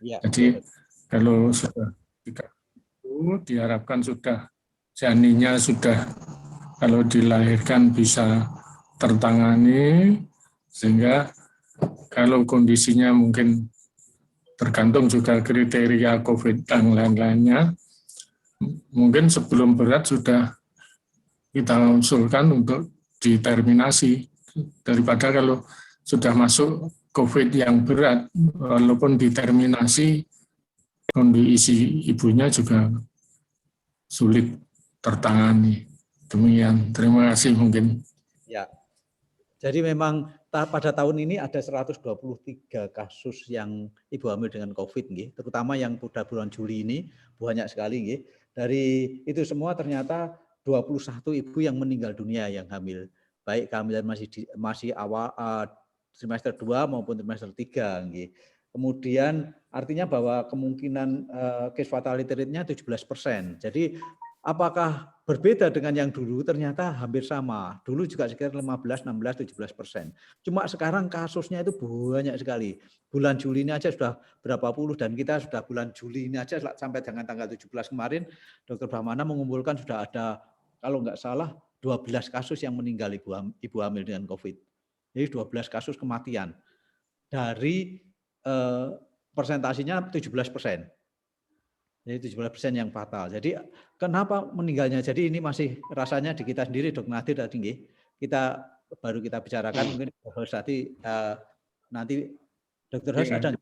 Ya. Jadi kalau sudah 30 diharapkan sudah janinnya sudah kalau dilahirkan bisa tertangani, sehingga kalau kondisinya mungkin tergantung juga kriteria COVID dan lain-lainnya, mungkin sebelum berat sudah kita usulkan untuk diterminasi, daripada kalau sudah masuk COVID yang berat, walaupun diterminasi, kondisi ibunya juga sulit tertangani. Demikian, terima kasih mungkin. Ya, jadi memang pada tahun ini ada 123 kasus yang ibu hamil dengan COVID, terutama yang pada bulan Juli ini banyak sekali. Dari itu semua ternyata 21 ibu yang meninggal dunia yang hamil, baik kehamilan masih awal trimester 2 maupun trimester 3. Kemudian artinya bahwa kemungkinan case fatality rate-nya 17%. Jadi apakah berbeda dengan yang dulu? Ternyata hampir sama. Dulu juga sekitar 15, 16, 17%. Cuma sekarang kasusnya itu banyak sekali. Bulan Juli ini aja sudah berapa puluh, dan kita sudah bulan Juli ini aja sampai dengan tanggal 17 kemarin, Dr. Brahmana mengumpulkan sudah ada, kalau nggak salah, 12 kasus yang meninggal ibu hamil dengan COVID. Jadi 12 kasus kematian. Dari persentasinya 17%. Jadi 17% yang fatal. Jadi kenapa meninggalnya? Jadi ini masih rasanya di kita sendiri, Dr. Nadir tadi kita baru kita bicarakan, mungkin nanti Dr. Hos ada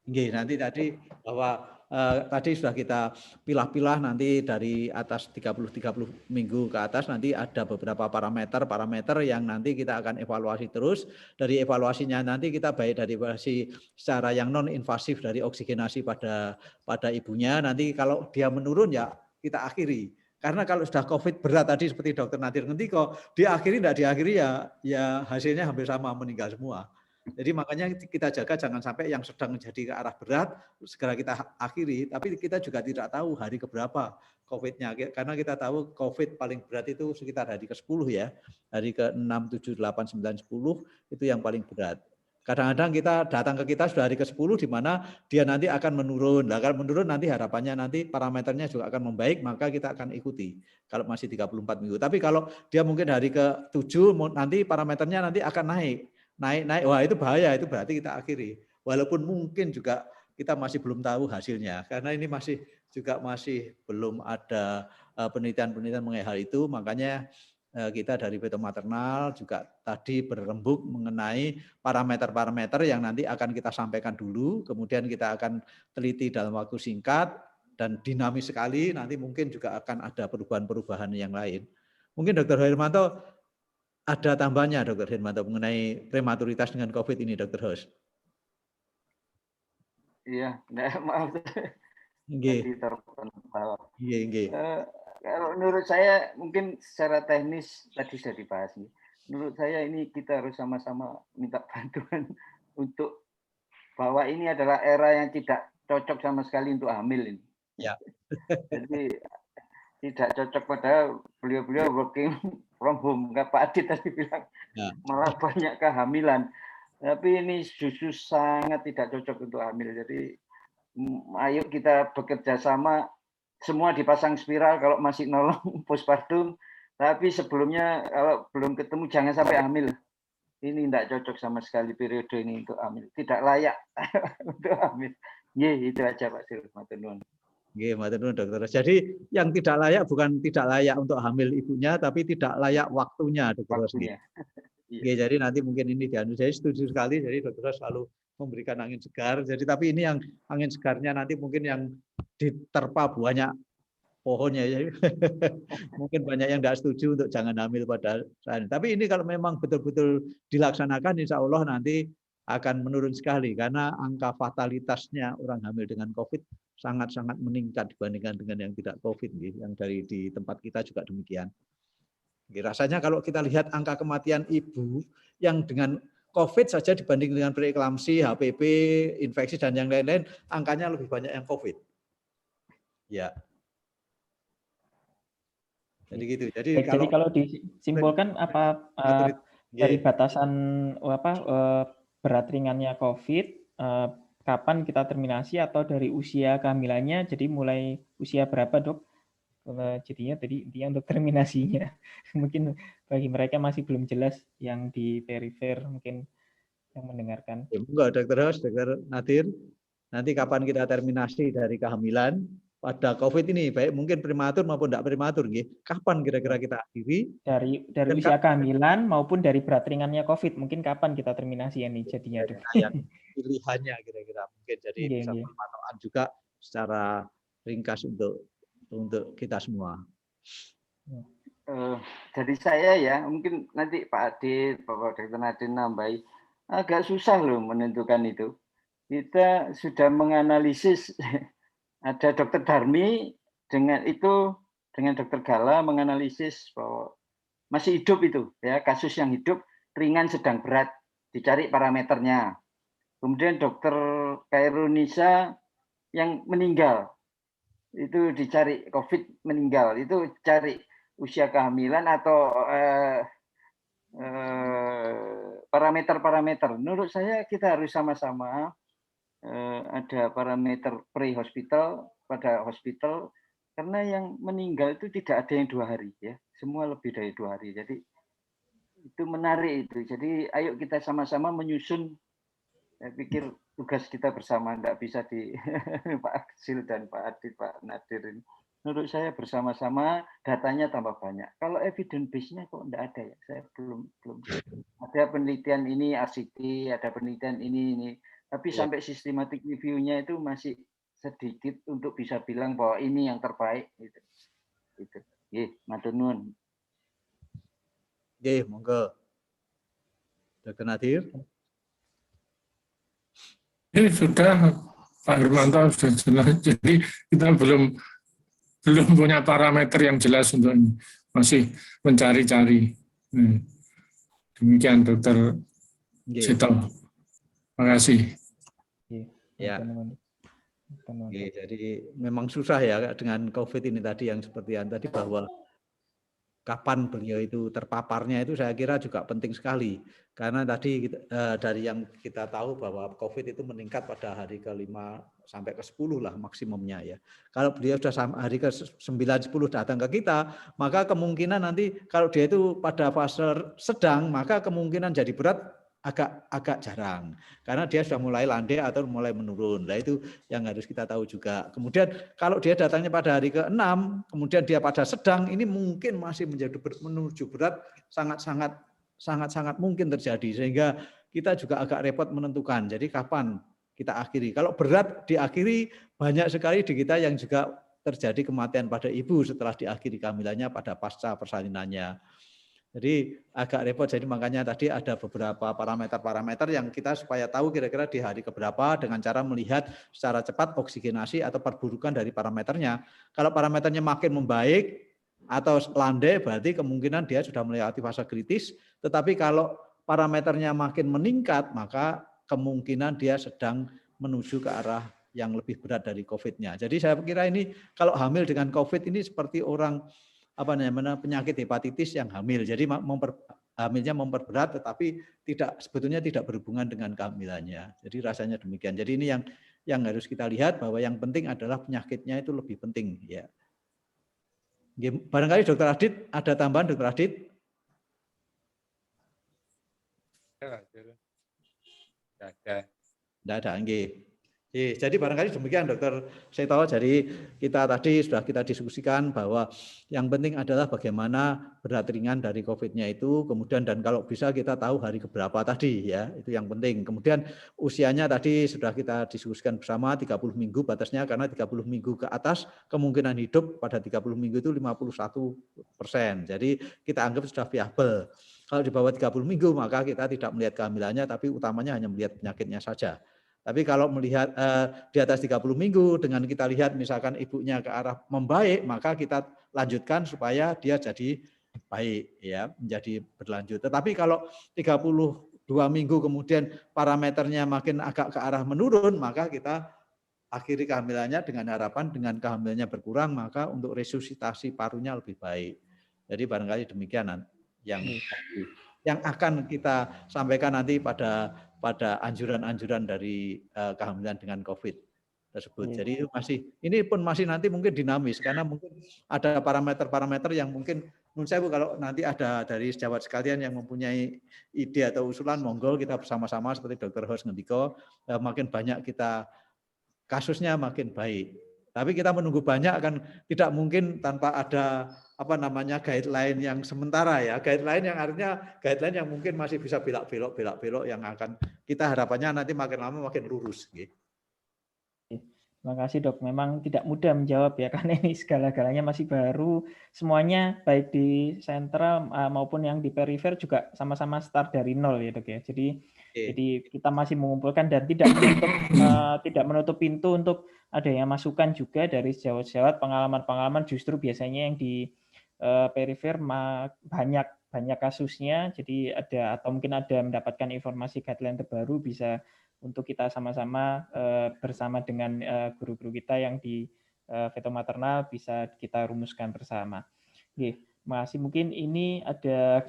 nanti tadi bahwa tadi sudah kita pilah-pilah nanti dari atas 30 minggu ke atas, nanti ada beberapa parameter yang nanti kita akan evaluasi terus. Dari evaluasinya nanti kita baik dari evaluasi secara yang non invasif dari oksigenasi pada ibunya, nanti kalau dia menurun ya kita akhiri. Karena kalau sudah COVID berat tadi seperti Dr. Nadir nanti kok diakhiri tidak diakhiri ya hasilnya hampir sama, meninggal semua. Jadi makanya kita jaga jangan sampai yang sedang menjadi ke arah berat segera kita akhiri, tapi kita juga tidak tahu hari keberapa COVID-nya, karena kita tahu COVID paling berat itu sekitar hari ke-10 ya, hari ke-6, 7, 8, 9, 10 itu yang paling berat. Kadang-kadang kita datang ke kita sudah hari ke-10 di mana dia nanti akan menurun. Nah, kalau menurun nanti harapannya nanti parameternya juga akan membaik, maka kita akan ikuti kalau masih 34 minggu. Tapi kalau dia mungkin hari ke-7 nanti parameternya nanti akan naik, wah itu bahaya, itu berarti kita akhiri. Walaupun mungkin juga kita masih belum tahu hasilnya, karena ini masih belum ada penelitian mengenai hal itu, makanya kita dari Feto Maternal juga tadi berembuk mengenai parameter-parameter yang nanti akan kita sampaikan dulu, kemudian kita akan teliti dalam waktu singkat dan dinamis sekali, nanti mungkin juga akan ada perubahan-perubahan yang lain. Mungkin Dr. Hermanto ada tambahnya, Dr. Hermanto, mengenai prematuritas dengan COVID ini, Dr. Hos? Iya, maaf. Nggih. Tadi terpental. Nggih. Kalau menurut saya mungkin secara teknis tadi sudah dibahas nih. Menurut saya ini kita harus sama-sama minta bantuan untuk bahwa ini adalah era yang tidak cocok sama sekali untuk hamil ini. Ya. Jadi tidak cocok, padahal beliau-beliau working from home. Pak Adit tadi bilang malah banyak kehamilan. Tapi ini justru sangat tidak cocok untuk hamil. Jadi ayo kita bekerja sama, semua dipasang spiral kalau masih nolong postpartum. Tapi sebelumnya kalau belum ketemu jangan sampai hamil. Ini tidak cocok sama sekali periode ini untuk hamil. Tidak layak untuk hamil. Itu aja Pak Sil. Matur nuwun. Nggih, matur nuwun Dokter. Jadi yang tidak layak bukan tidak layak untuk hamil ibunya, tapi tidak layak waktunya, Dokter. Waktunya. Nggih, jadi nanti mungkin ini dianu. Saya setuju sekali. Jadi Dokter selalu memberikan angin segar. Jadi tapi ini yang angin segarnya nanti mungkin yang diterpa banyak pohonnya ya. Mungkin banyak yang tidak setuju untuk jangan hamil pada saat ini. Tapi ini kalau memang betul-betul dilaksanakan, insya Allah nanti akan menurun sekali karena angka fatalitasnya orang hamil dengan COVID sangat-sangat meningkat dibandingkan dengan yang tidak COVID. Yang dari di tempat kita juga demikian. Rasanya kalau kita lihat angka kematian ibu yang dengan COVID saja dibanding dengan preeklamsi, HPV, infeksi dan yang lain-lain, angkanya lebih banyak yang COVID. Ya. Jadi gitu. Jadi kalau disimpulkan dari batasan berat ringannya COVID, kapan kita terminasi atau dari usia kehamilannya, jadi mulai usia berapa Dok? Jadinya tadi dia untuk terminasinya. Mungkin bagi mereka masih belum jelas yang di perifer mungkin yang mendengarkan. Enggak, Dokter Nadir. Nanti kapan kita terminasi dari kehamilan pada COVID ini, baik mungkin prematur maupun tidak prematur, kapan kira-kira kita akhiri? Dari usia kehamilan maupun dari berat ringannya COVID, mungkin kapan kita terminasi ini jadinya? Yang pilihannya kira-kira mungkin jadi bisa pemantauan juga secara ringkas untuk kita semua. Jadi saya ya, mungkin nanti Pak Adit, Bapak Dr. Nadir nambahi, agak susah loh menentukan itu. Kita sudah menganalisis. Ada Dokter Darmi dengan Dokter Gala menganalisis bahwa masih hidup itu ya, kasus yang hidup ringan sedang berat dicari parameternya. Kemudian Dokter Kairunisa yang meninggal itu dicari COVID meninggal, itu cari usia kehamilan atau parameter-parameter. Menurut saya kita harus sama-sama ada parameter pre-hospital pada hospital, karena yang meninggal itu tidak ada yang 2 hari ya, semua lebih dari 2 hari. Jadi itu menarik itu. Jadi ayo kita sama-sama menyusun. Saya pikir tugas kita bersama, tidak bisa di Pak Sil dan Pak Adit, Pak Nadir ini. Menurut saya bersama-sama datanya tambah banyak. Kalau evidence base-nya kok tidak ada ya. Saya belum ada penelitian ini RCT, ada penelitian ini. Tapi sampai systematic review-nya itu masih sedikit untuk bisa bilang bahwa ini yang terbaik. Gitu. Matur nuwun. Monggo. Dr. Nadir. Ini sudah Pak Hermanto sudah jelas. Jadi kita belum punya parameter yang jelas untuk ini. Masih mencari-cari. Demikian Dr. Seto. Terima kasih. Ya. Jadi memang susah ya dengan COVID ini tadi yang seperti yang tadi bahwa kapan beliau itu terpaparnya itu saya kira juga penting sekali. Karena tadi dari yang kita tahu bahwa COVID itu meningkat pada hari ke-5 sampai ke-10 lah maksimumnya ya. Kalau beliau sudah hari ke-9-10 datang ke kita, maka kemungkinan nanti kalau dia itu pada fase sedang, maka kemungkinan jadi berat agak jarang karena dia sudah mulai landai atau mulai menurun. Nah itu yang harus kita tahu juga. Kemudian kalau dia datangnya pada hari ke-6, kemudian dia pada sedang, ini mungkin masih menuju berat, sangat mungkin terjadi, sehingga kita juga agak repot menentukan. Jadi kapan kita akhiri? Kalau berat diakhiri, banyak sekali di kita yang juga terjadi kematian pada ibu setelah diakhiri kehamilannya pada pasca persalinannya. Jadi agak repot, jadi makanya tadi ada beberapa parameter-parameter yang kita supaya tahu kira-kira di hari keberapa dengan cara melihat secara cepat oksigenasi atau perburukan dari parameternya. Kalau parameternya makin membaik atau landai berarti kemungkinan dia sudah melewati fase kritis, tetapi kalau parameternya makin meningkat maka kemungkinan dia sedang menuju ke arah yang lebih berat dari COVID-nya. Jadi saya kira ini kalau hamil dengan COVID ini seperti orang penyakit hepatitis yang hamil. Jadi hamilnya memperberat tetapi sebetulnya tidak berhubungan dengan kehamilannya. Jadi rasanya demikian. Jadi ini yang harus kita lihat bahwa yang penting adalah penyakitnya itu lebih penting ya. Barangkali Dokter Adit ada tambahan Dokter Adit? Tidak ada, nggih. Jadi barangkali demikian Dokter Seto. Jadi tadi sudah kita diskusikan bahwa yang penting adalah bagaimana berat ringan dari COVID-nya itu, kemudian dan kalau bisa kita tahu hari keberapa tadi ya, itu yang penting. Kemudian usianya tadi sudah kita diskusikan bersama 30 minggu batasnya, karena 30 minggu ke atas kemungkinan hidup pada 30 minggu itu 51%. Jadi kita anggap sudah viable. Kalau di bawah 30 minggu maka kita tidak melihat kehamilannya, tapi utamanya hanya melihat penyakitnya saja. Tapi kalau melihat di atas 30 minggu dengan kita lihat misalkan ibunya ke arah membaik, maka kita lanjutkan supaya dia jadi baik ya, menjadi berlanjut. Tetapi kalau 32 minggu kemudian parameternya makin agak ke arah menurun, maka kita akhiri kehamilannya dengan harapan dengan kehamilannya berkurang maka untuk resusitasi parunya lebih baik. Jadi barangkali demikian yang akan kita sampaikan nanti pada anjuran-anjuran dari kehamilan dengan COVID tersebut. Jadi ini pun masih nanti mungkin dinamis karena mungkin ada parameter-parameter yang mungkin menurut saya kalau nanti ada dari sejawat sekalian yang mempunyai ide atau usulan, monggo kita bersama-sama seperti Dr. Hos ngendika, makin banyak kita kasusnya makin baik. Tapi kita menunggu banyak kan tidak mungkin tanpa ada guideline yang sementara ya. Guideline yang artinya guideline yang mungkin masih bisa belok-belok yang akan kita harapannya nanti makin lama makin lurus. Terima kasih Dok. Memang tidak mudah menjawab ya karena ini segala-galanya masih baru. Semuanya baik di sentral maupun yang di perifer juga sama-sama start dari nol ya Dok ya. Jadi kita masih mengumpulkan dan tidak menutup pintu untuk adanya masukan juga dari sejawat-sejawat, pengalaman-pengalaman justru biasanya yang di perifer banyak kasusnya. Jadi atau mungkin ada mendapatkan informasi guideline terbaru bisa untuk kita sama-sama bersama dengan guru-guru kita yang di Feto Maternal bisa kita rumuskan bersama. Oke, masih mungkin ini ada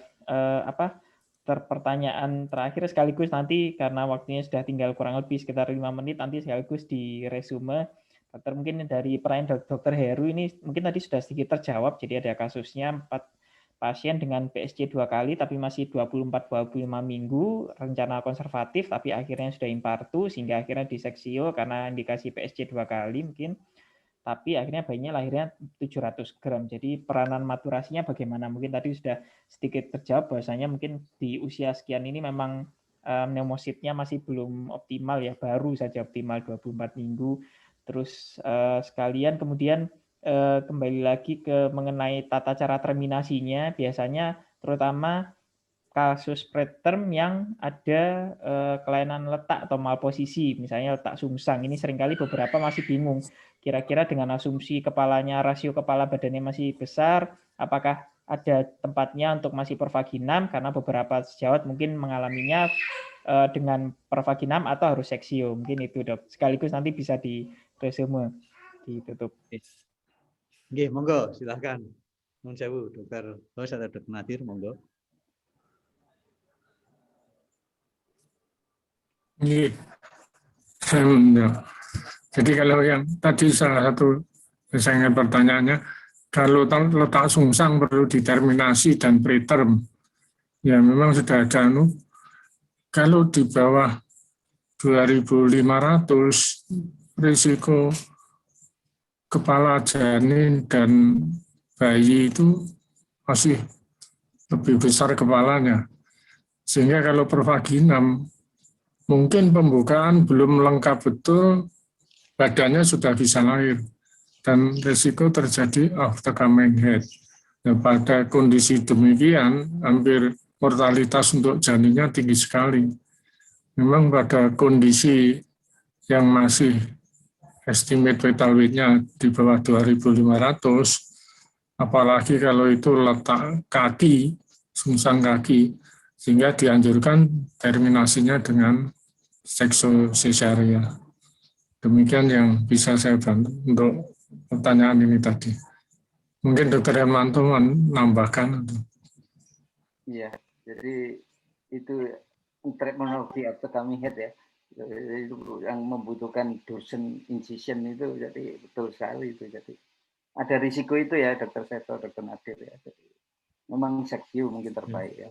pertanyaan terakhir sekaligus nanti karena waktunya sudah tinggal kurang lebih sekitar 5 menit nanti sekaligus di resume. Dokter mungkin dari pertanyaan Dokter Heru ini mungkin tadi sudah sedikit terjawab. Jadi ada kasusnya 4 pasien dengan PSC 2 kali tapi masih 24-25 minggu rencana konservatif tapi akhirnya sudah impartu sehingga akhirnya diseksio karena indikasi PSC 2 kali mungkin. Tapi akhirnya bayinya lahirnya 700 gram. Jadi peranan maturasinya bagaimana? Mungkin tadi sudah sedikit terjawab bahwasanya mungkin di usia sekian ini memang pneumositnya masih belum optimal ya, baru saja optimal 24 minggu. Terus sekalian kemudian kembali lagi ke mengenai tata cara terminasinya, biasanya terutama kasus preterm yang ada kelainan letak atau malposisi, misalnya letak sungsang. Ini seringkali beberapa masih bingung. Kira-kira dengan asumsi rasio kepala badannya masih besar, apakah ada tempatnya untuk masih pervaginam? Karena beberapa sejawat mungkin mengalaminya dengan pervaginam atau harus seksio. Mungkin itu Dok. Sekaligus nanti bisa di resume, ditutup. Nggih, monggo silakan. Nuwun sewu, Dokter Hos atau Dokter Nadir, monggo. Jadi kalau yang tadi salah satu saya ingat pertanyaannya, kalau letak sungsang perlu determinasi dan preterm, ya memang sudah ada. Kalau di bawah 2.500 risiko kepala janin dan bayi itu masih lebih besar kepalanya. Sehingga kalau pervaginam, mungkin pembukaan belum lengkap betul, badannya sudah bisa lahir. Dan risiko terjadi off the coming head. Nah, pada kondisi demikian, hampir mortalitas untuk janinnya tinggi sekali. Memang pada kondisi yang masih estimate fetal weight-nya di bawah 2.500, apalagi kalau itu letak kaki, sungsang kaki, sehingga dianjurkan terminasinya dengan seksosesaria. Demikian yang bisa saya bantu untuk pertanyaan ini tadi. Mungkin Dr. Hermanto menambahkan. Iya, jadi itu terminologi atau kami head ya, itu yang membutuhkan Dorsum incision itu, jadi betul sekali itu. Jadi ada risiko itu ya, Dr. Seto, Dr. Nadir ya. Jadi, memang seksiu mungkin terbaik ya.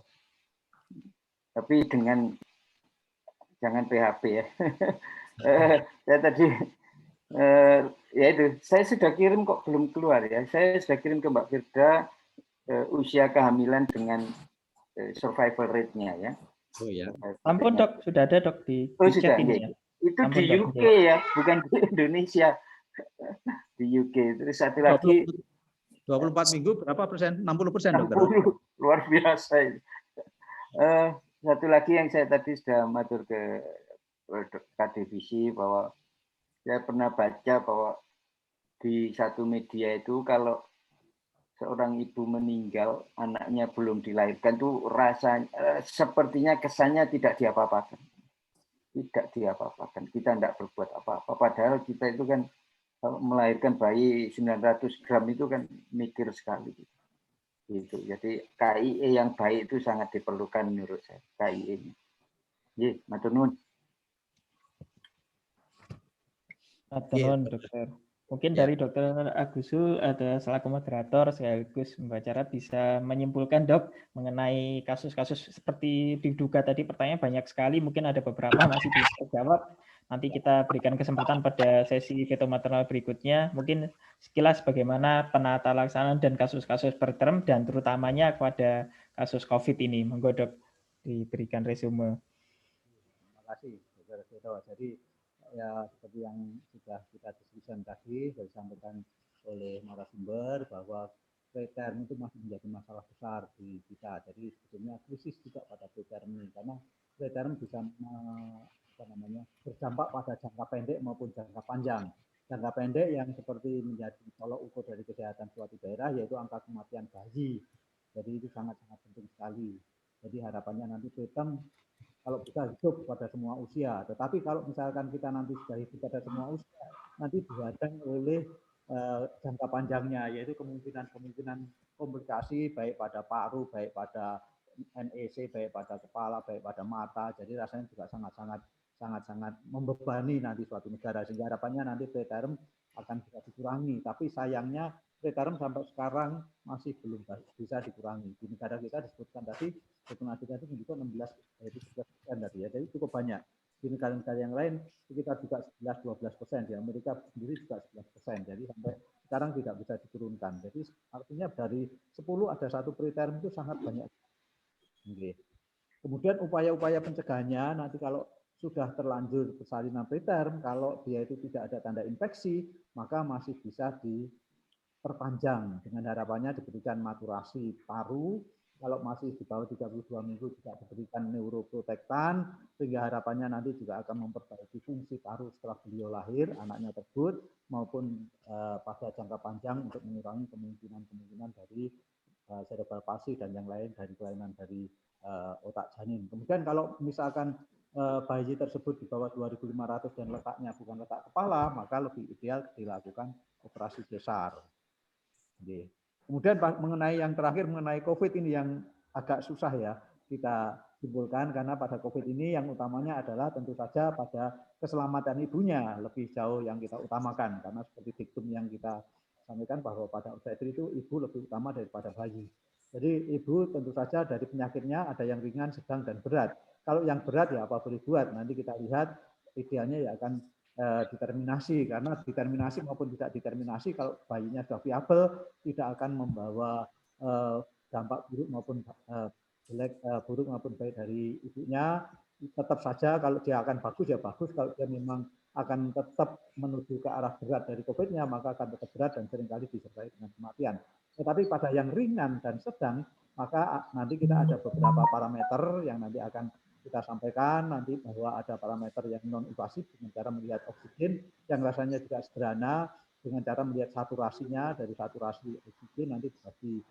Tapi dengan jangan PHP ya. Saya tadi ya itu, saya sudah kirim kok belum keluar ya. Saya sudah kirim ke Mbak Firda usia kehamilan dengan survival rate-nya ya. Oh ya. Ampun dok, sudah ada dok di sudah, chat ini ya. Itu Ampun, di dok, UK ya, bukan di Indonesia. Di UK. Terus satu lagi 24 minggu berapa persen? 60% dokter. 60, luar biasa itu. Satu lagi yang saya tadi sudah matur ke KDVC bahwa saya pernah baca bahwa di satu media itu kalau seorang ibu meninggal, anaknya belum dilahirkan itu rasanya sepertinya kesannya tidak diapa-apakan. Tidak diapa-apakan. Kita tidak berbuat apa-apa. Padahal kita itu kan melahirkan bayi 900 gram itu kan mikir sekali. Gitu. Jadi KIE yang baik itu sangat diperlukan menurut saya. KIE ini. Ye, matur nuwun. Matur nuwun, dokter. Mungkin dari Dokter Agusul ada selaku moderator sekaligus pembicara bisa menyimpulkan dok mengenai kasus-kasus seperti diduga tadi, pertanyaan banyak sekali, mungkin ada beberapa masih bisa terjawab. Nanti kita berikan kesempatan pada sesi veto maternal berikutnya. Mungkin sekilas bagaimana penata laksanaan dan kasus-kasus preterm dan terutamanya pada kasus COVID ini. Monggo dok diberikan resume. Terima kasih, Dr. Seto. Jadi ya seperti yang sudah kita diskusikan tadi, sudah disampaikan oleh narasumber bahwa preterm itu masih menjadi masalah besar di kita. Jadi sebetulnya krisis juga pada preterm ini, karena preterm bisa berdampak pada jangka pendek maupun jangka panjang. Jangka pendek yang seperti menjadi tolok ukur dari kesehatan suatu daerah yaitu angka kematian bayi. Jadi itu sangat-sangat penting sekali. Jadi harapannya nanti preterm kalau bisa hidup pada semua usia. Tetapi kalau misalkan kita nanti sudah hidup pada semua usia, nanti dihadang oleh jangka panjangnya, yaitu kemungkinan komplikasi baik pada paru, baik pada NEC, baik pada kepala, baik pada mata. Jadi rasanya juga sangat-sangat membebani nanti suatu negara. Sehingga harapannya nanti preterm akan bisa dikurangi. Tapi sayangnya preterm sampai sekarang masih belum bisa dikurangi. Di negara kita disebutkan tadi, hitungan kita itu menunjukkan 16% tadi ya, jadi cukup banyak. Di negara-negara yang lain sekitar juga 11-12%, di Amerika sendiri juga 11%, jadi sampai sekarang tidak bisa diturunkan. Jadi artinya dari 10 ada satu preterm itu sangat banyak. Kemudian upaya-upaya pencegahannya nanti kalau sudah terlanjur persalinan preterm, kalau dia itu tidak ada tanda infeksi, maka masih bisa diperpanjang dengan harapannya diberikan maturasi paru. Kalau masih di bawah 32 minggu juga diberikan neuroprotektan, sehingga harapannya nanti juga akan memperbaiki fungsi paru setelah beliau lahir, anaknya tersebut, maupun pada jangka panjang untuk mengurangi kemungkinan dari cerebral palsy dan yang lain dari kelainan dari otak janin. Kemudian kalau misalkan bayi tersebut di bawah 2.500 dan letaknya bukan letak kepala, maka lebih ideal dilakukan operasi sesar. Kemudian mengenai yang terakhir, mengenai COVID ini yang agak susah ya kita simpulkan, karena pada COVID ini yang utamanya adalah tentu saja pada keselamatan ibunya lebih jauh yang kita utamakan, karena seperti diktum yang kita sampaikan bahwa pada obstetri itu ibu lebih utama daripada bayi. Jadi ibu tentu saja dari penyakitnya ada yang ringan, sedang, dan berat. Kalau yang berat ya apa boleh buat, nanti kita lihat idealnya ya akan determinasi, karena determinasi maupun tidak determinasi kalau bayinya sudah viabel tidak akan membawa dampak buruk maupun buruk maupun baik dari ibunya. Tetap saja kalau dia akan bagus ya bagus, kalau dia memang akan tetap menuju ke arah berat dari COVID-nya, maka akan tetap berat dan seringkali disertai dengan kematian. Tetapi pada yang ringan dan sedang, maka nanti kita ada beberapa parameter yang nanti akan kita sampaikan nanti, bahwa ada parameter yang non-invasif dengan cara melihat oksigen yang rasanya juga sederhana, dengan cara melihat saturasinya, dari saturasi oksigen nanti dibagi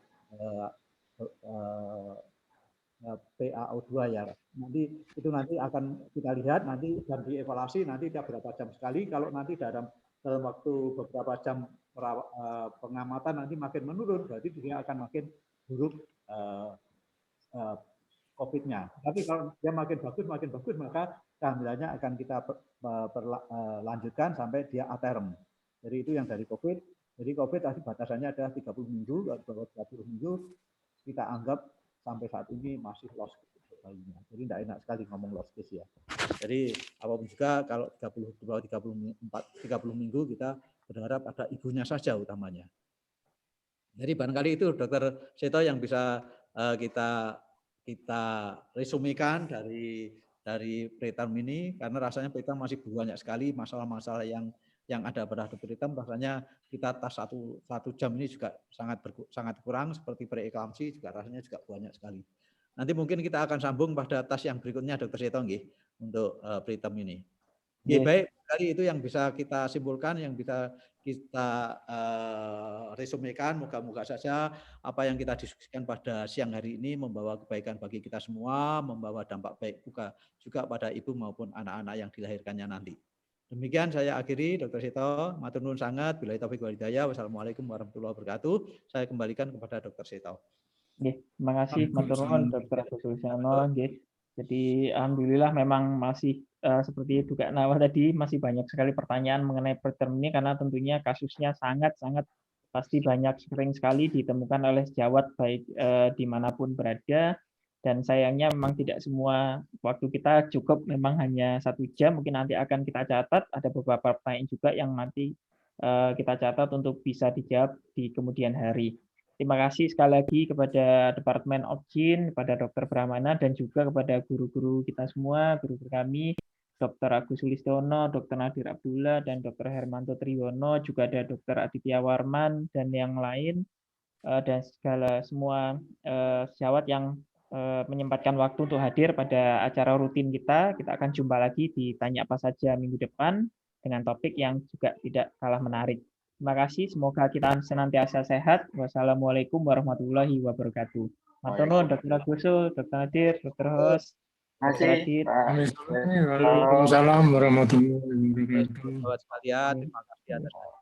PaO2 ya. Nanti itu nanti akan kita lihat nanti dan dievaluasi nanti tiap berapa jam sekali. Kalau nanti dalam waktu beberapa jam pengamatan nanti makin menurun, berarti dia akan makin buruk COVID-nya. Tapi kalau dia makin bagus, maka kehamilannya akan kita lanjutkan sampai dia aterm. Jadi itu yang dari COVID. Jadi COVID tadi batasannya adalah 30 minggu, kalau 30 minggu kita anggap sampai saat ini masih lost case bayinya. Jadi tidak enak sekali ngomong lost case ya. Jadi apapun juga kalau 30 minggu kita berharap ada ibunya saja utamanya. Jadi barangkali itu Dr. Seto yang bisa kita resumikan dari preterm ini, karena rasanya preterm masih banyak sekali masalah-masalah yang ada pada preterm. Rasanya kita tas satu jam ini juga sangat kurang, seperti preeklamsi juga rasanya juga banyak sekali. Nanti mungkin kita akan sambung pada tas yang berikutnya Dr. Seto nggih, untuk preterm ini. Ya, baik, kali itu yang bisa kita simpulkan, yang bisa kita resumekan. Moga-moga saja apa yang kita diskusikan pada siang hari ini membawa kebaikan bagi kita semua, membawa dampak baik juga pada ibu maupun anak-anak yang dilahirkannya nanti. Demikian saya akhiri, Dr. Seto. Matur nuwun sangat. Billahi taufiq wal hidayah. Wassalamualaikum warahmatullahi wabarakatuh. Saya kembalikan kepada Dr. Seto. Terima kasih matur nuwun Dr. Agus Sulistiono. Jadi alhamdulillah memang masih seperti dugaan awal tadi masih banyak sekali pertanyaan mengenai preterm ini, karena tentunya kasusnya sangat-sangat pasti sering sekali ditemukan oleh sejawat baik dimanapun berada, dan sayangnya memang tidak semua waktu kita cukup, memang hanya 1 jam. Mungkin nanti akan kita catat, ada beberapa pertanyaan juga yang nanti kita catat untuk bisa dijawab di kemudian hari. Terima kasih sekali lagi kepada Departemen Obgyn, kepada Dr. Pramana, dan juga kepada guru-guru kita semua, guru-guru kami, Dr. Agus Sulistiono, Dr. Nadir Abdullah, dan Dr. Hermanto Triwono, juga ada Dr. Aditya Warman, dan yang lain, dan semua sejawat yang menyempatkan waktu untuk hadir pada acara rutin kita. Kita akan jumpa lagi di Tanya Apa Saja minggu depan dengan topik yang juga tidak kalah menarik. Terima kasih, semoga kita senantiasa sehat. Wassalamualaikum warahmatullahi wabarakatuh. Matur nuwun Dr. Agus, Dr. Nadir, Dr. Hos, Dr. Adit. Waalaikumsalam warahmatullahi wabarakatuh. Terima kasih atas